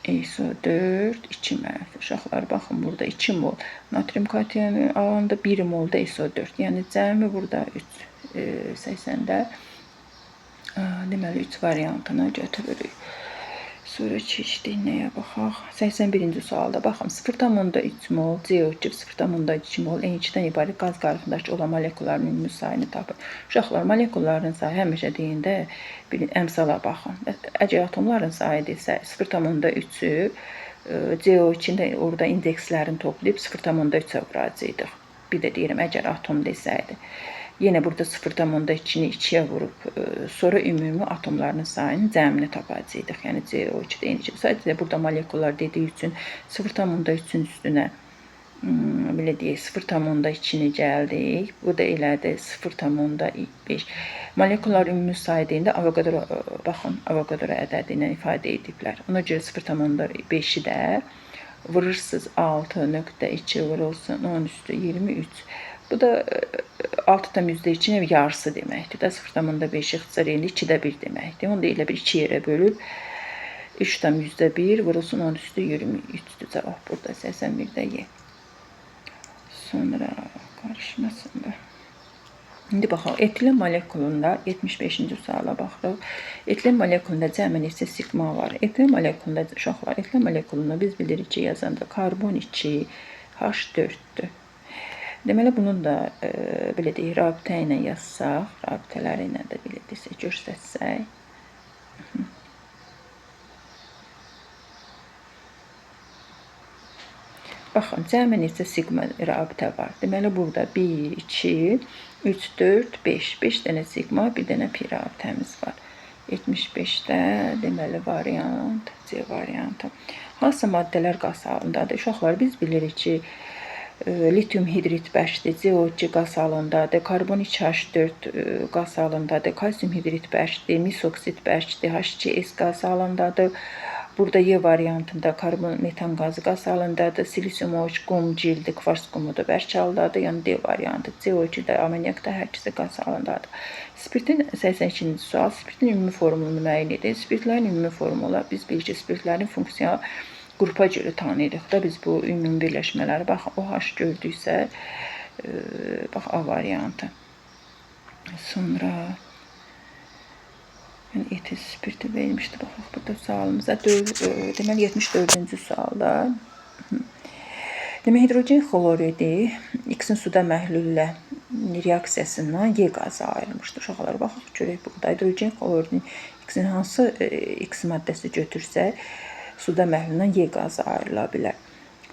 SO4 2 mənfi. Uşaqlar, baxın, burada 2 mol natrium kationu alanda 1 mol da SO4. Yəni, cəmi burada 3, 80-də deməli 3 variantını götürürük. Sonra keçdik, nəyə baxaq? 81-ci sualda, baxın, 0,3 mol CO2, 0,2 mol N2-dən ibarət qaz qarışımındakı olan molekulların ümumi sayını tapın. Uşaqlar, molekulların sayı həmişə deyində əmsala baxın. Əgər atomların sayıdırsa 0,3-ü CO2-də orada indekslərini toplayıb 0,3-ə vuracaqdıq. Bir də deyirəm, əgər atom desəydi. Yenə burada 0,2-ni 2-yə vurub, sonra ümumi atomların sayının cəmini tapacaqdıq. Yəni, CO2-də eyni kimi. Sadəcə burada molekullar dediyi üçün 0,3-ün üstünə, belə deyək, 0,2-ni gəldik. Bu da elədi 0,5. Molekullar ümumi sayı deyində Avogadro, baxın, Avogadro ədədi ilə ifadə ediblər. Ona görə 0,5-i də vurursunuz 6,2 vurulsun 10 üstü 23. Bu da 6,2-nin yarısı deməkdir. 0,5 ixtisar edildi, 2-də 1 deməkdir. Onu da elə bir 2 yerə bölüb 3,1 vurulsun 10 üstü 23-dür cavab. Burada 81-də Y. Sonra qarışmasın da. İndi baxaq, etilen molekulunda 75-ci suala baxırıq. Etilen molekulunda cəmi neçə sigma var? Etilen molekulunda, uşaqlar, etilen molekulunda biz bilirik ki, yazanda karbon 2, H4-dür. Deməli, bunun da belə deyək, rabitə ilə yazsaq, rabitələri ilə də belə desək, göstərsək. Baxın, cəmi neçə sigma rabitə var. Deməli, burada 1, 2, 3, 4, 5. 5 dənə sigma, bir dənə pi rabitəmiz var. 75-də deməli variant, C variantı. Hansı maddələr qaz halındadır? Uşaqlar, biz bilirik ki, lityum hidrit bərkdir, CO2 qaz halındadır, karbon 2H4 qaz halındadır, kalsium hidrit bərkdir, mis oksid bərkdir, H2S qaz halındadır. Burada Y variantında karbon metan qazı qaz halındadır, silisium OH qum cildi, kvars qumu da bərk halındadır, yəni D variantı, CO2 də, amonyak da hər ikisi qaz halındadır. Spirtin 82-ci sual, spirtin ümumi formulunu müəyyən edin. Spirtlərin ümumi formulu, biz bilirik ki, spirtlərin funksiyal qrupa görə tanıyırıq da biz bu ümumi birləşmələri. Bax, OH gördüksə, bax, A variantı. Sonra, yəni, etil spirti verilmişdi. Baxaq, burada sualımıza. Deməli, 74-cü sualda. Demək, hidrogen xloridi X-in suda məhlullə reaksiyasından Y qazı ayrılmışdır. Uşaqlar, baxaq, görək burada. Hidrogen xloridin X-in hansı X maddəsi götürsək, suda məhlulundan Y qazı ayrıla bilər.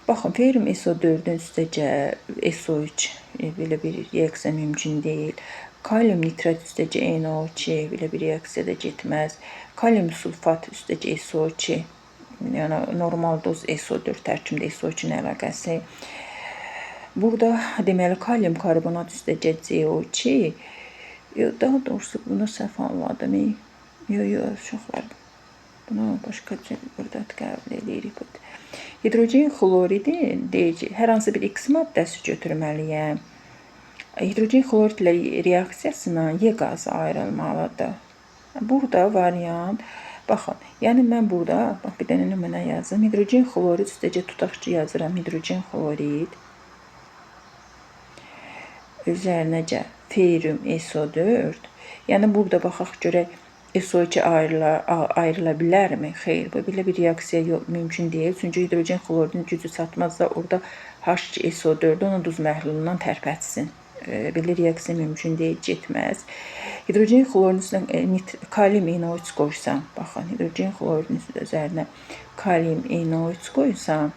Baxın, feryum SO4-ün üstəcə SO3 belə bir reaksiya mümkün deyil. Kalium nitrat üstəcə NO2 belə bir reaksiya da getməz. Kalium sulfat üstəcə SO2, yəni normal doz SO4 tərkibində SO2-nin əlaqəsi. Burada deməli kalium karbonat üstəcə CO2, daha doğrusu bunu səhv anladım. Yox, uşaqlar. Buna başqa burada qəbul edirik. Hidrogen xloridin deyək ki, hər hansı bir X maddəsi götürməliyəm. Hidrogen xloridlə reaksiyasına Y qazı ayrılmalıdır. Burada variant, baxın, yəni mən burada, bax bir dənə nümunə yazım. Hidrogen xlorid üstəcə tutaq ki, yazıram hidrogen xlorid. Üzərinəcə feryum SO4. Yəni burada baxaq görək SO2 ayrıla bilərmi? Xeyr, bu belə bir reaksiya mümkün deyil. Çünki hidrogen xloridin gücü çatmaz da orada H2SO4 onun duz məhlulundan tərpətsin. Belə reaksiya mümkün deyil, getməz. Hidrogen xloridin üstünə kalium NO3 qoysam, baxın, hidrogen xloridin üzərinə kalium NO3 qoysam,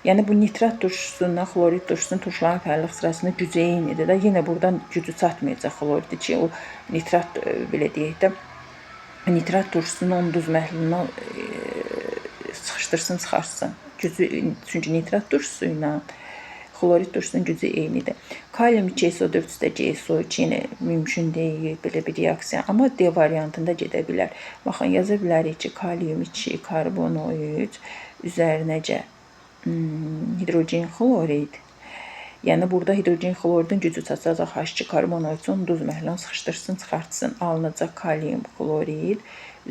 yəni bu nitrat turşusundan xlorid turşusunun turşuların fərqlilik sırasında gücü eynidir də. Yenə buradan gücü çatmayacaq xlorid ki, o nitrat belə deyək də, nitrat turşusunun onun duz məhlulundan sıxışdırsın, çıxarsın. Gücü, çünki nitrat turşusu ilə xlorid turşusunun gücü eynidir. Kalium 2SO4 üstəcə SO2 mümkün deyil belə bir reaksiya, amma D variantında gedə bilər. Baxın, yaza bilərik ki, kalium 2 karbon 3 üzərinəcə hidrogen xlorid. Yəni burada hidrogen xloridin gücü çatacaq H2 karbon 3 onun duz məhlulunu sıxışdırsın, çıxartsın. Alınacaq kalium xlorid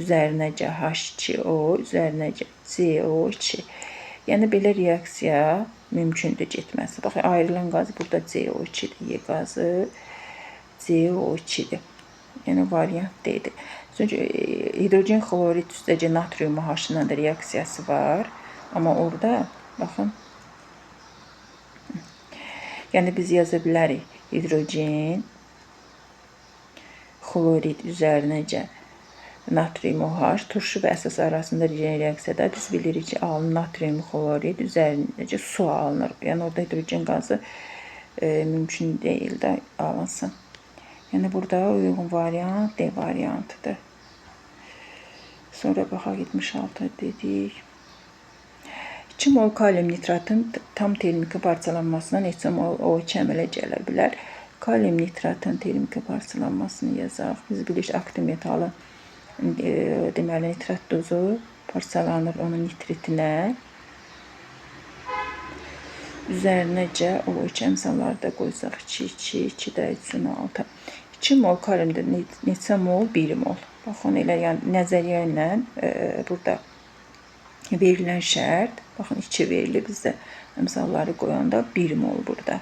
üzərinəcə H2O üzərinəcə CO2. Yəni belə reaksiya mümkündür getməsi. Baxın, ayrılan qaz burada CO2-dir, Y qazı CO2-dir. Yəni variant D-dir. Çünki hidrogen xlorid üstəcə natrium H-la da reaksiyası var. Amma orada, baxın, yəni biz yaza bilərik hidrogen xlorid üzərinəcə natrium OH turşu və əsas arasında reaksiyada biz bilirik ki, alınır natrium xlorid üzərinəcə su alınır. Yəni orada hidrogen qazı mümkün deyil də alınsın. Yəni burada uyğun variant D variantıdır. Sonra baxaq 76 dedik. 2 mol kalium nitratın tam termiki parçalanmasına neçə mol O2 əmələ gələ bilər? Kalium nitratın termiki parçalanmasını yazaq. Biz bilirik aktiv metalı deməli nitrat dozu parçalanır onun nitritinə. Üzərinəcə O2 əmsalları da qoysaq 2, 2 də 3-ün 6. 2 mol kaliumda neçə mol? 1 mol. Baxın, elə yəni nəzəriyyə ilə burada verilən şərt, baxın 2 verilir, bizdə əmsalları qoyanda 1 mol burada.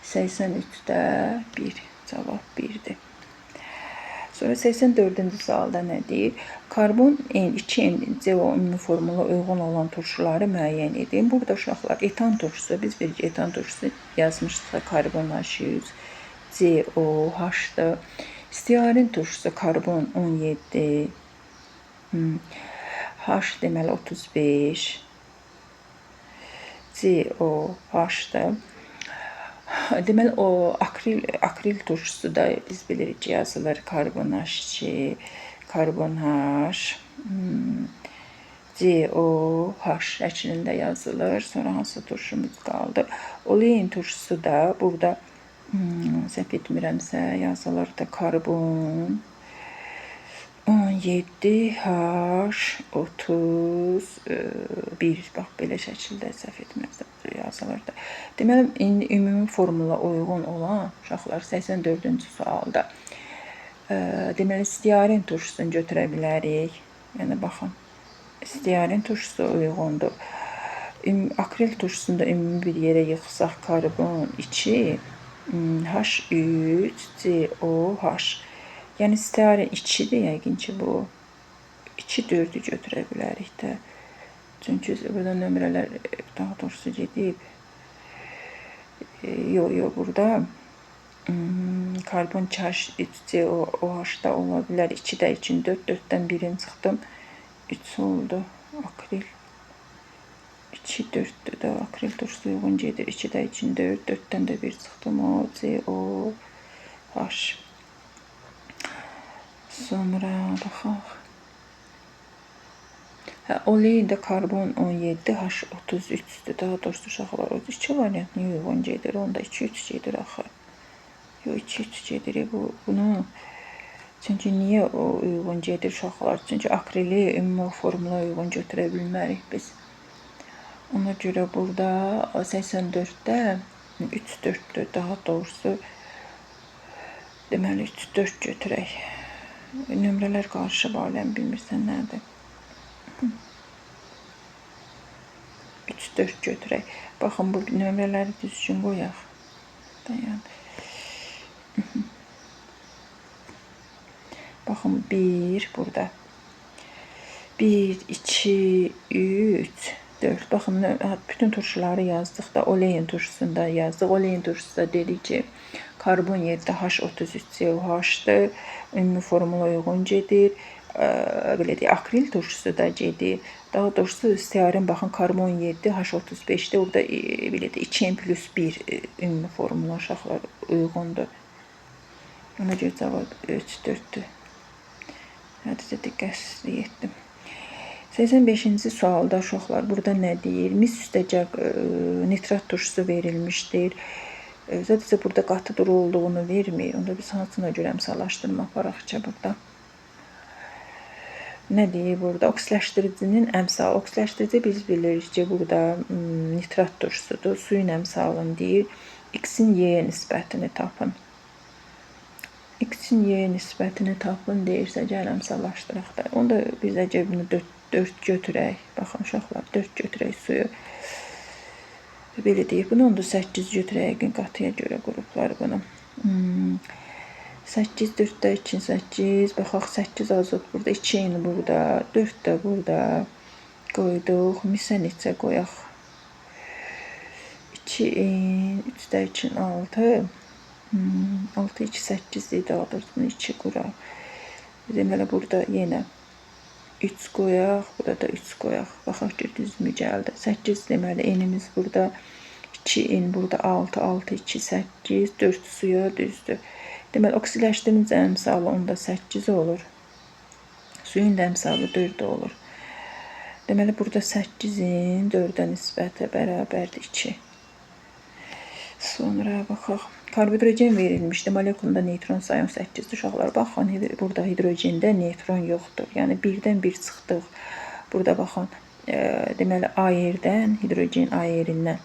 83-də 1, cavab 1-dir. Sonra 84-cü sualda nə deyir? Karbon 2N CO ümumi formula uyğun olan turşuları müəyyən edin. Burada uşaqlar etan turşusu, biz bilirik etan turşusu yazmışdıqsa karbon H100, COH-dır. Stearin turşusu karbon 17, H deməli 35, COH-dır. Deməli o akril turşusu da biz bilirik ki, yazılır karbon H2, karbon H, COH şəklində yazılır. Sonra hansı turşumuz qaldı? Olein turşusu da burada səhv etmirəmsə yazılır da karbon 17, H, 31, bax belə şəkildə səhv etmirəmsə yazılırdı. Deməli, ümumi formula uyğun olan uşaqlar 84-cü sualda deməli, stearin turşusunu götürə bilərik. Yəni, baxın, stearin turşusu uyğundur. Akril turşusunu da ümumi bir yerə yıxsaq karbon 2, H3, COH. Yəni, stearin 2-dir, yəqin ki, bu 2-4-ü götürə bilərik də. Çünki burada nömrələr daha doğrusu gedib. Yox, burada karbon 2H3COH da ola bilər. 2-də 2-in 4, 4-dən 1-in çıxdım. 3 oldu. Akril 2 4-dür də akril turşusu uyğun gedir. 2-də için 4, 4-dən də 1 çıxdı mı? C, O, H. Sonra baxaq. Hə, oleyində karbon 17, H33-dür. Daha doğrusu uşaqlar, o 2 variant niyə uyğun gedir? Onda 2-3 gedir axı. Yox, 2-3 gedir. Bunu çünki niyə o uyğun gedir uşaqlar? Çünki akrili ümumi formula uyğun götürə bilmərik biz. Ona görə burada 84-də 3-4-dür. Daha doğrusu deməli 3-4 götürək. Nömrələr qarışıb aləm, bilmirsən nədir? 3-4 götürək. Baxın, bu nömrələri düzgün qoyaq. Dayan. Baxın, 1 burada. 1, 2, 3, 4. Baxın, bütün turşuları yazdıq da, oleyin turşusunda yazdıq. Oleyin turşusunda dedik ki, karbon 7, H33, COH-dır. Ümumi formula uyğun gedir. Belə deyək, akril turşusu da gedir. Daha doğrusu stearin baxın, karbon 7, H35-də orada belə deyək, 2n+1 ümumi formula uşaqlar uyğundur. Ona görə cavab 3-4-dür. Hədizə diqqətsizlik etdim. 85-ci sualda uşaqlar burada nə deyir? Mis üstəcək nitrat turşusu verilmişdir. Sadəcə burada qatı duru olduğunu vermir. Onda biz hansına görə əmsallaşdırma aparaq ki burada? Nə deyir burada? Oksidləşdiricinin əmsalı. Oksidləşdirici biz bilirik ki, burada nitrat turşusudur. Suyun əmsalını deyir. X-in Y-yə nisbətini tapın. X-in Y-yə nisbətini tapın deyirsə, gəl əmsallaşdıraq da. Onda biz əgər bunu 4 götürək. Baxın uşaqlar, 4 götürək suyu. Belə deyək, bunu onda 8 götürək. Qatıya görə qruplar bunu. 8, 4-də 2, 8. Baxaq, 8 azot burada, 2 burada, 4 də burada qoyduq. Misə neçə qoyaq? 2, 3-də 2, 6. 6, 2, 8 idi, daha doğrusu 2 quraq. Deməli, burada yenə 3 qoyaq, burada da 3 qoyaq. Baxaq ki, düzmü gəldi. 8 deməli, enimiz burada 2, burada 6, 6, 2, 8, 4 suya düzdür. Deməli, oksidləşdirici əmsalı onda 8 olur. Suyun da əmsalı 4 olur. Deməli, burada 8-in 4-ə nisbəti bərabərdir 2. Sonra baxaq. Karbhidrogen verilmişdi. Molekulunda neytron sayı 18-dir. Uşaqlar, baxın, burada hidrogende neytron yoxdur. Yəni, 1-dən 1 çıxdıq. Burada baxın, deməli, A-yerdən, hidrogen A-yerindən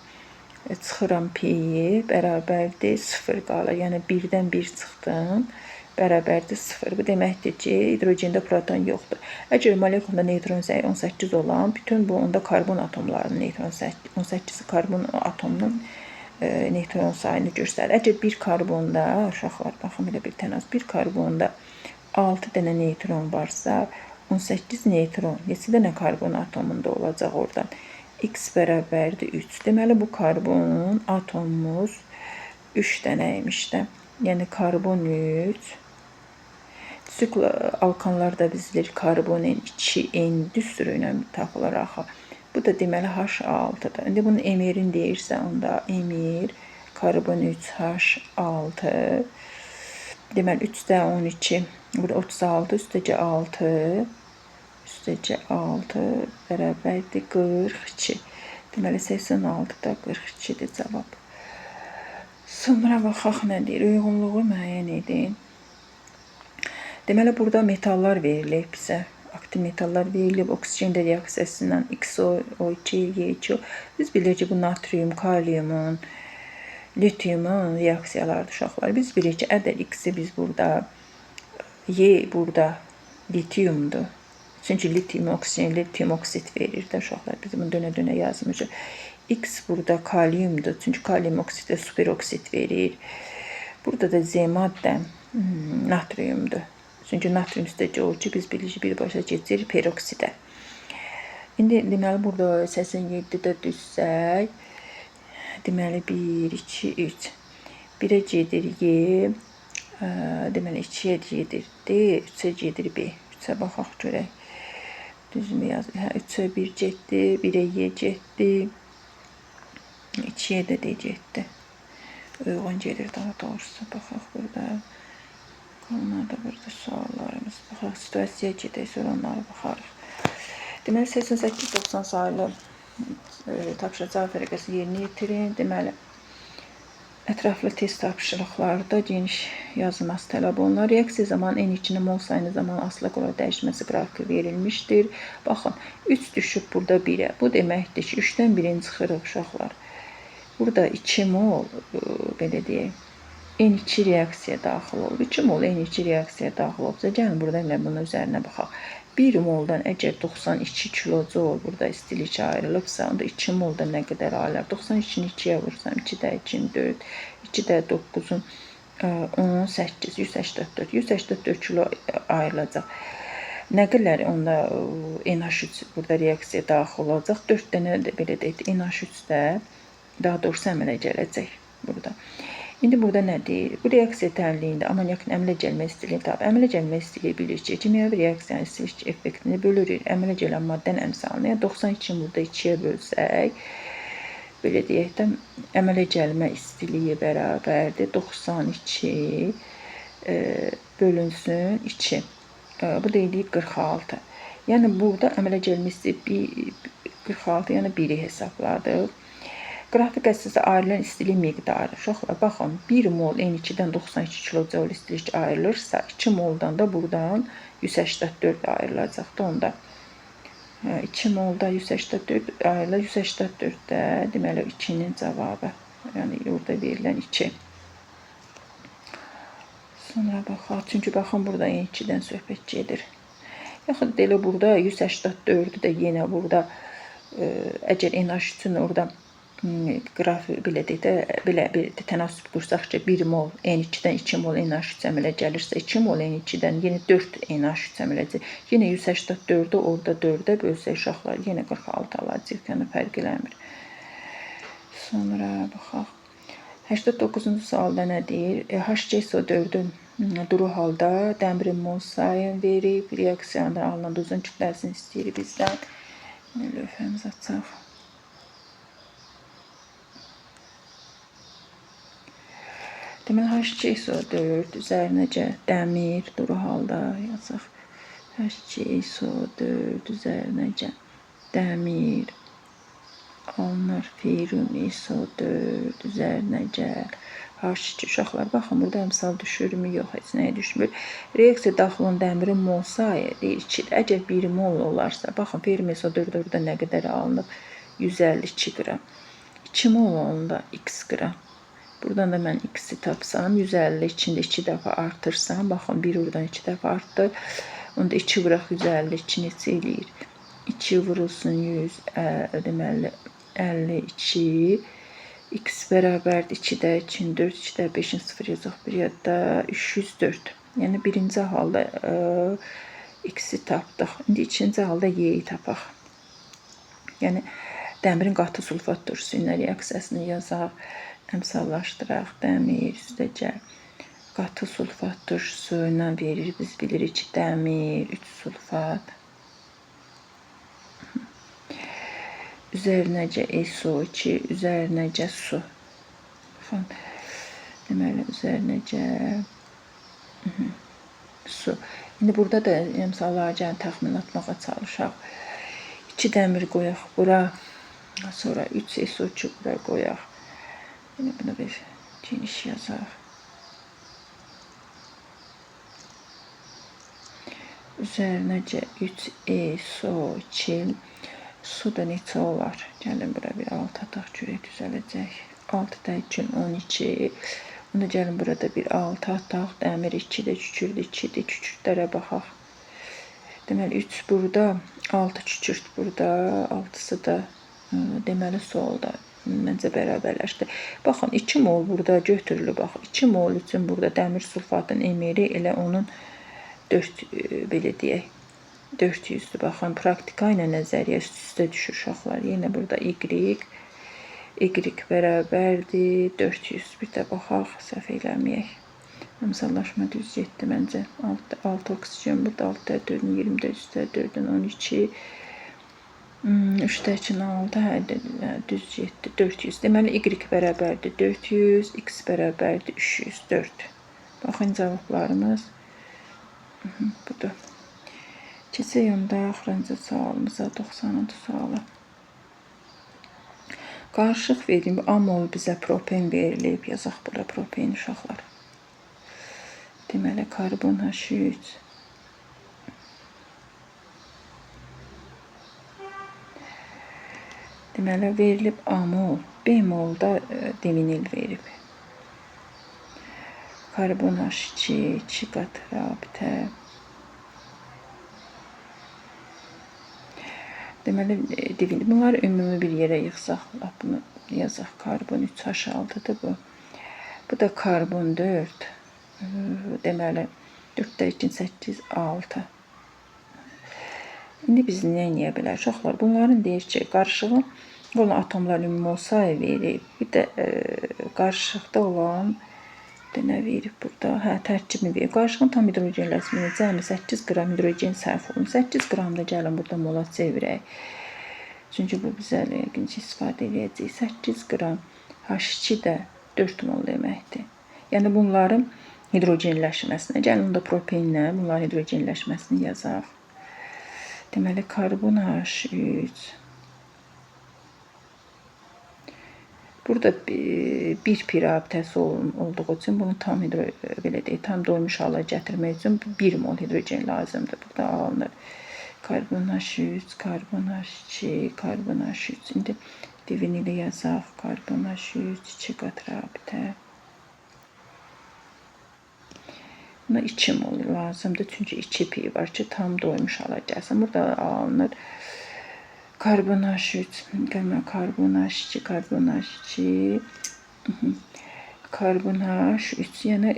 çıxıram P-yi, bərabərdir 0 qalır. Yəni, 1-dən 1 çıxdım, bərabərdir 0. Bu deməkdir ki, hidrogende proton yoxdur. Əgər molekulunda neytron sayı 18 olan, bütün bu, onda karbon atomlarının neytron sayı, 18 karbon atomunun neytron sayını göstərir. Əgər bir karbonda, uşaqlar, baxın, belə bir tənaz, bir karbonda 6 dənə neytron varsa, 18 neytron, neçə dənə karbon atomunda olacaq oradan? X bərabərdir 3. Deməli, bu karbon atomumuz 3 dənəymiş də. Yəni, karbon 3. Sikl alkanlarda biz bilir karbonin 2N düstur ilə tapılır axı. Bu da deməli H6-dır. İndi bunun emirin deyirsə, onda emir karbon 3H6. Deməli 3-də 12, burada 36, üstəcə 6. Üstəcə 6 bərabərdir 42. Deməli 86-da 42-dir cavab. Sonra baxaq nə deyir? Uyğunluğu müəyyən edin. Deməli, burada metallar verilib bizə. Aktiv metallar verilib. Oksigen reaksiyasından XO, O2, Y2. Biz bilirik ki, bu natrium, kaliumun, litiumun reaksiyalardır uşaqlar. Biz bilirik ki, ədəd X-i biz burada, Y burada litiumdur. Çünki litium, oksigen, litium oksit verir də uşaqlar. Biz bunu dönə-dönə yazmışıq. X burada kaliumdur. Çünki kalium oksit və superoksit verir. Burada da Z maddə natriumdur. Çünki natrium üstəcə olur ki, biz bilirik ki, birbaşa keçir peroksidə. İndi deməli, burada 87-də düzsək, deməli 1, 2, 3. 1-ə gedir Y, deməli 2-yə gedir D, 3-ə gedir B. 3-ə baxaq görək. Düzmü yaz? Hə, 3'ə 1 getdi, 1'ə Y getdi. 2'ye də D getdi. Uyğun gelir daha doğrusu. Baxaq burada. Onlar da burada suallarımız. Baxaq situasiyaya gedək, sonra onlara baxarıq. Deməli 88-90 sayılı tapşırıcı fərqəsi yerinə yetirin. Deməli ətraflı test tapşırıqlarda geniş yazılması tələb olunur. Reaksiya zamanı n2-nin mol sayını zaman asılı olaraq dəyişməsi qrafiki verilmişdir. Baxın, 3 düşüb burada 1'ə. Bu deməkdir ki, 3-dən 1'in çıxırıq uşaqlar. Burada 2 mol, belə deyək, N2 reaksiyaya daxil olub. 2 mol N2 reaksiyaya daxil olubsa, gəlin burada elə bunun üzərinə baxaq. 1 moldan əgər 92 kilojoule burada istilik ayrılıbsa, onda 2 moldan nə qədər ayrılır? 92-ni 2'yə vursam, 2-də 2-nin 4, 2-də 9-un 10, 8, 184. 184 kilo ayrılacaq. Nə qədər onda NH3 burada reaksiyaya daxil olacaq? 4 dənə də belə deyək, NH3-də daha doğrusu əmələ gələcək burada. İndi burada nə deyir? Bu reaksiya tənliyində amonyakın əmələ gəlmə istiliyi tapır. Əmələ gəlmə istiliyi bilir ki, kimyəvi reaksiyanın istilik effektini bölür. Əmələ gələn maddənin əmsalını, yəni 92-ni burada 2'yə bölsək, belə deyək də, əmələ gəlmə istiliyi bərabərdir 92 bölünsün 2. Bu deyilik 46. Yəni burada əmələ gəlmə istiliyi 46, yəni 1'i hesabladıq. Qrafik əsasda ayrılan istilik miqdarı. Uşaqlar, baxın, 1 mol N2-dən 92 kilojoule istilik ayrılırsa, 2 moldan da buradan 184 ayrılacaqdır onda. 2 molda 184 ayrılır, 184-də deməli 2'nin cavabı. Yəni orada verilən 2. Sonra baxaq, çünki baxın burada N2-dən söhbət gedir. Yaxud da elə burada 184-ü də yenə burada əgər NH3-ün orada qrafik belə deyək də, belə bir tənasüb qursaq ki, 1 mol N2-dən 2 mol NH3 əmələ gəlirsə, 2 mol N2-dən yenə 4 NH3 əmələ gələcək. Yenə 184-ü orada 4'ə bölsək uşaqlar, yenə 46 alacaq, yəni fərq eləmir. Sonra baxaq. 89-cu sualda nə deyir? HCSO4-ün duru halda dəmirin mol sayını verib, reaksiyadan alınan duzun kütləsini istəyir bizdən. Lövhəmizi açaq. Deməli, HCSO4 üzərinəcə dəmir duru halda yazaq. HCSO4 üzərinəcə dəmir alınır. Ferum SO4 üzərinəcə H2. Uşaqlar, baxın, burada əmsal düşürmü? Yox, heç nəyə düşmür. Reaksiya daxil olan dəmirin mol sayı deyir 2-dir. Əgər 1 mol olarsa, baxın, ferum SO4 orada nə qədər alınıb? 152 qram. 2 mol olanda x qram. Buradan da mən x'i tapsam, 150 içində 2 dəfə artırsam, baxın, 1 oradan 2 dəfə artdı. Onda 2 vuraq 152 neçə eləyir? 2 vurulsun 100, deməli 52. X bərabərdir 2-də 2-nin 4, 2-də 5-in 0 yazaq, 1 yadda 304. Yəni birinci halda x'i tapdıq. İndi ikinci halda y'yi tapaq. Yəni dəmirin qatı sulfat turşusu ilə reaksiyasını yazaq. Əmsallaşdıraq, dəmir üstəcə qatı sulfat turşusu ilə verir. Biz bilirik ki, dəmir, 3 sulfat. Üzərinəcə SO2, üzərinəcə su. Baxın, deməli, üzərinəcə su. İndi burada da əmsallarca təxmin etməyə çalışaq. 2 dəmir qoyaq bura, sonra 3 SO2 bura qoyaq. Yine buna bir geniş yazaq. Üzərinəcə 3 SO2. Su da neçə olar? Gəlin bura bir 6 ataq, görək düzələcək. 6-da 2, 12. Onda gəlin burada bir 6 ataq. Dəmir 2-də kükürdü, 2-də kükürdlərə baxaq. Deməli 3 burada, 6 kükürd burada, 6-sı da deməli solda. Məncə bərabərləşdi. Baxın, 2 mol burada götürülür. Bax, 2 mol üçün burada dəmir sulfatın emeri elə onun 4, belə deyək, 400'dür. Baxın, praktika ilə nəzəriyyə üst-üstə düşür uşaqlar. Yenə burada y bərabərdir 400. Bir də baxaq, səhv eləməyək. Müsallaşma düz getdi məncə. 6 oksigen, burada 6 4-ün 20-də üstə 4-ün 12. 3-də 2-nin 6, hə, düz getdi. 400. Deməli, y bərabərdir 400, x bərabərdir 304. Baxın, cavablarımız budur. Keçək onda axırıncı sualımıza, 90-cı suala. Qarışıq verilib, amol bizə propen verilib. Yazaq burada propen uşaqlar. Deməli, karbon H3. Deməli, verilib amol, bemolda divinil verib. Karbon H2, 2 qat rabitə. Deməli, divinil. Bunları ümumi bir yerə yığsaq, bunu yazaq. Karbon 3H6'dır bu. Bu da karbon 4. Deməli, 4-də 2, 8, 6. İndi biz nə edə bilərik? Uşaqlar, bunların deyir ki, qarışığın olan atomların ümumi sayı verib. Bir də qarışıqda olan nə verib burada? Hə, tərkibini verib. Qarışığın tam hidrogenləşməsində cəmi 8 qram hidrogen sərf olunur. 8 qram da gəlin burada mola çevirək. Çünki bu bizə ikinci istifadə edəcəyik. 8 qram H2 də 4 mol deməkdir. Yəni bunların hidrogenləşməsinə. Gəlin onda propenlə bunların hidrogenləşməsini yazaq. Deməli, karbon H3. Burada bir pi rabitəsi olduğu üçün bunu tam belə deyək, tam doymuş hala gətirmək üçün 1 mol hidrogen lazımdır. Burada alınır. Karbon H3, karbon H2, karbon H3. İndi divinili yazaq. Karbon H3, 2 qat rabitə. Buna 2 mol lazımdır. Çünki 2 pi var ki, tam doymuş hala gəlsin. Burada alınır. Karbon H3, karbon H2, karbon H2, karbon H3, yəni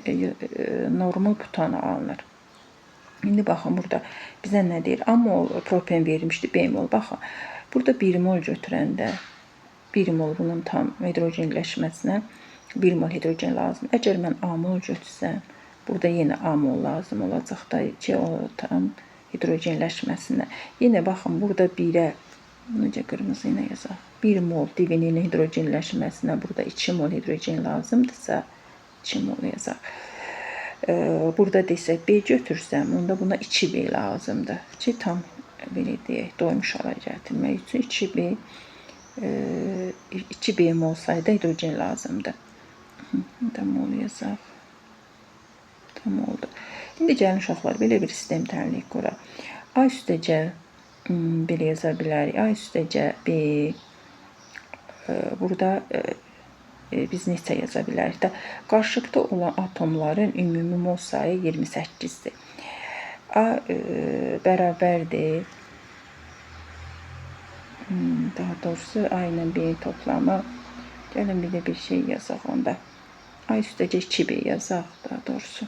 normal butan alınır. İndi baxın, burada bizə nə deyir? Amol propen verilmişdi, bemol. Baxın, burada 1 mol götürəndə, 1 mol bunun tam hidrogenləşməsinə 1 mol hidrogen lazım. Əgər mən amol götürsəm, burada yenə amol lazım olacaq da ki, o tam hidrogenləşməsinə. Yenə baxın, burada 1-ə, necə qırmızı ilə yazaq. 1 mol divinilin hidrogenləşməsinə burada 2 mol hidrogen lazımdırsa 2 mol yazaq. Burada desək B götürsəm, onda buna 2B lazımdır ki, tam belə deyək, doymuş hala gətirmək üçün 2B mol sayda hidrogen lazımdır. Da mol yazaq. Tam oldu. İndi gəlin uşaqlar, belə bir sistem təhlil quraq. A üstəcə belə yaza bilərik. A üstəcə B. Burada biz neçə yaza bilərik də? Qarşılıqda olan atomların ümumi mol sayı 28-dir. A bərabərdir. Daha doğrusu A ilə B toplamı. Gəlin bir də bir şey yazaq onda. A üstəcə 2B yazaq daha doğrusu.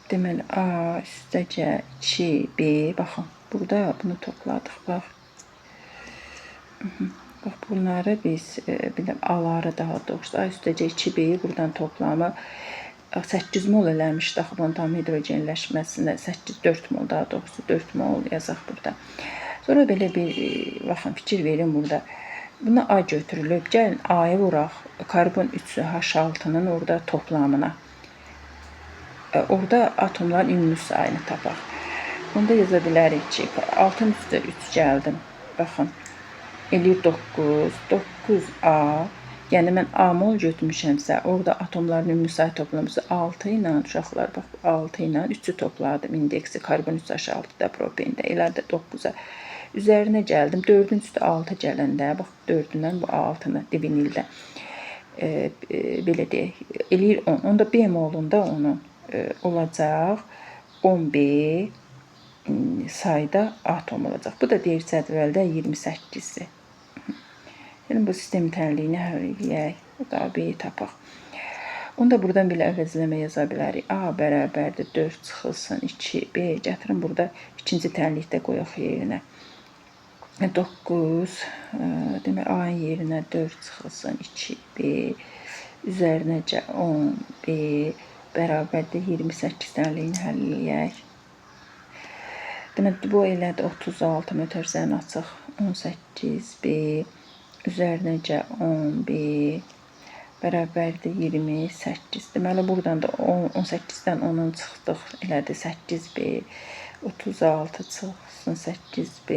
Deməli, A üstəcə 2B, baxın, burada bunu topladıq, bax. Bax, bunları biz, A-ları daha doğrusu, A üstəcə 2B-yi buradan toplamı 8 mol eləmişdi, axı, bunun tam hidrogenləşməsinə, 4 mol, daha doğrusu 4 mol yazaq burada. Sonra belə bir, baxın, fikir verin burada. Buna A götürülüb, gəlin A-ya vuraq, karbon 3 H6-nın orada toplamına. Orada atomların ümumi sayını tapaq. Onda yaza bilərik ki, 6-ın üstə 3 gəldim. Baxın, eləyir 9, 9A. Yəni, mən A mol götürmüşəmsə, orada atomların ümumi sayı toplamışsa 6 ilə, uşaqlar, bax, 6 ilə 3-ü topladım. İndeksi karbon 3H6-da propenda, elədi 9-a. Üzərinə gəldim, 4-ün üstə 6 gələndə, bax, 4-dən bu 6-nı divinildə. Belə deyək, eləyir 10. Onda B molunda onun olacaq 10B sayda atom olacaq. Bu da deyir cədvəldə 28-dir. Yəni, bu sistem təhlilini həll edək. Bu da B-yi tapaq. Onda buradan belə əvəzləmə yaza bilərik. A bərabərdir 4 çıxılsın 2B. Gətirin burada ikinci təhlildə qoyaq yerinə. 9 demək A-nın yerinə 4 çıxılsın 2B üzərinəcə 10B bərabərdir 28 dənliyini həll eləyək. Demək bu elədi 36 mötərizəni açıq 18B üzərinəcə 10B bərabərdir 28. Deməli buradan da 18-dən 10-un çıxdıq elədi 8B 36 çıxsın 8B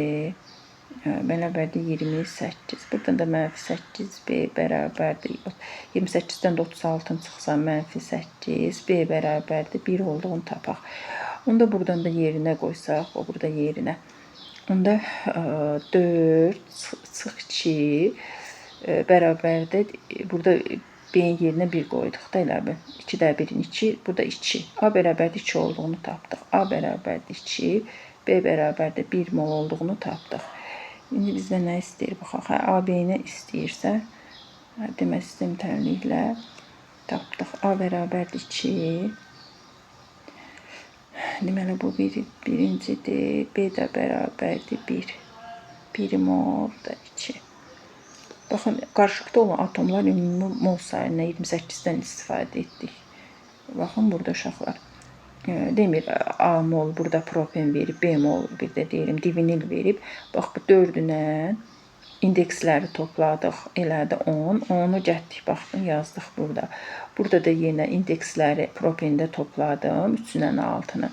bərabərdir 28. Buradan da mənfi 8B bərabərdir 28-dən də 36-ın çıxsa mənfi 8 B bərabərdir 1 olduğunu tapaq. Onda buradan da yerinə qoysaq, o burada yerinə. Onda 4 çıx 2 bərabərdir. Burada B-nin yerinə 1 qoyduq da elə bil. 2-də 1-in 2, burada 2. A bərabərdir 2 olduğunu tapdıq. A bərabərdir 2, B bərabərdir 1 mol olduğunu tapdıq. İndi bizdən nə istəyir? Baxaq, A B-ni istəyirsə, demək sistem təlimliklə tapdıq. A bərabərdir 2. Deməli bu birincidir. B də bərabərdir 1. 1 mol da 2. Baxın, qarşılıqda olan atomlar ümumi mol sayına 28-dən istifadə etdik. Baxın burada uşaqlar. Demir A mol burada propen verib, B mol bir də deyirəm divinil verib. Bax bu 4-ünə indeksləri topladıq, elədi 10. 10-u gətdik, baxdın, yazdıq burada. Burada da yenə indeksləri propenda topladım, 3-ünə 6-nı.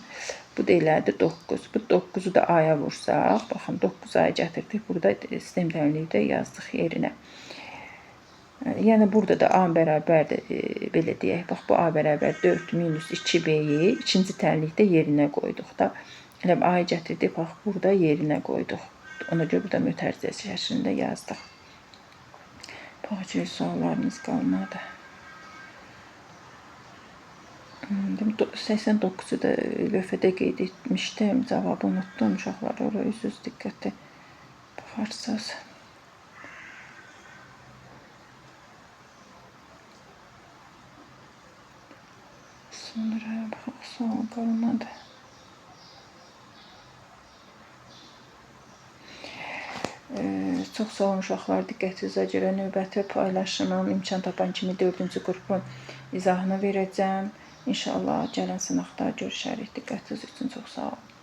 Bu da elədi 9. Bu 9-u da A-ya vursaq, baxın 9 A-ya gətirdik. Burada sistem təlimlikdə yazdıq yerinə. Yəni burada da A bərabərdir, belə deyək. Bax bu A bərabər 4 minus 2B-yi ikinci təlimlikdə yerinə qoyduq da. Elə A-yı gətirdik, bax burada yerinə qoyduq. Ona görə burada mötərizə şəklində yazdıq. Bax ki, suallarımız qalmadı. 89-u da lövhədə qeyd etmişdim. Cavabı unutdum. Uşaqlar oraya üz diqqəti baxarsınız. Sonra baxaq, sual qalmadı. Çox sağ olun uşaqlar, diqqətinizə görə növbəti paylaşımım imkan tapan kimi 4-cü qrupun izahını verəcəm. İnşallah gələn sınaqda görüşərik. Diqqətiniz üçün çox sağ olun.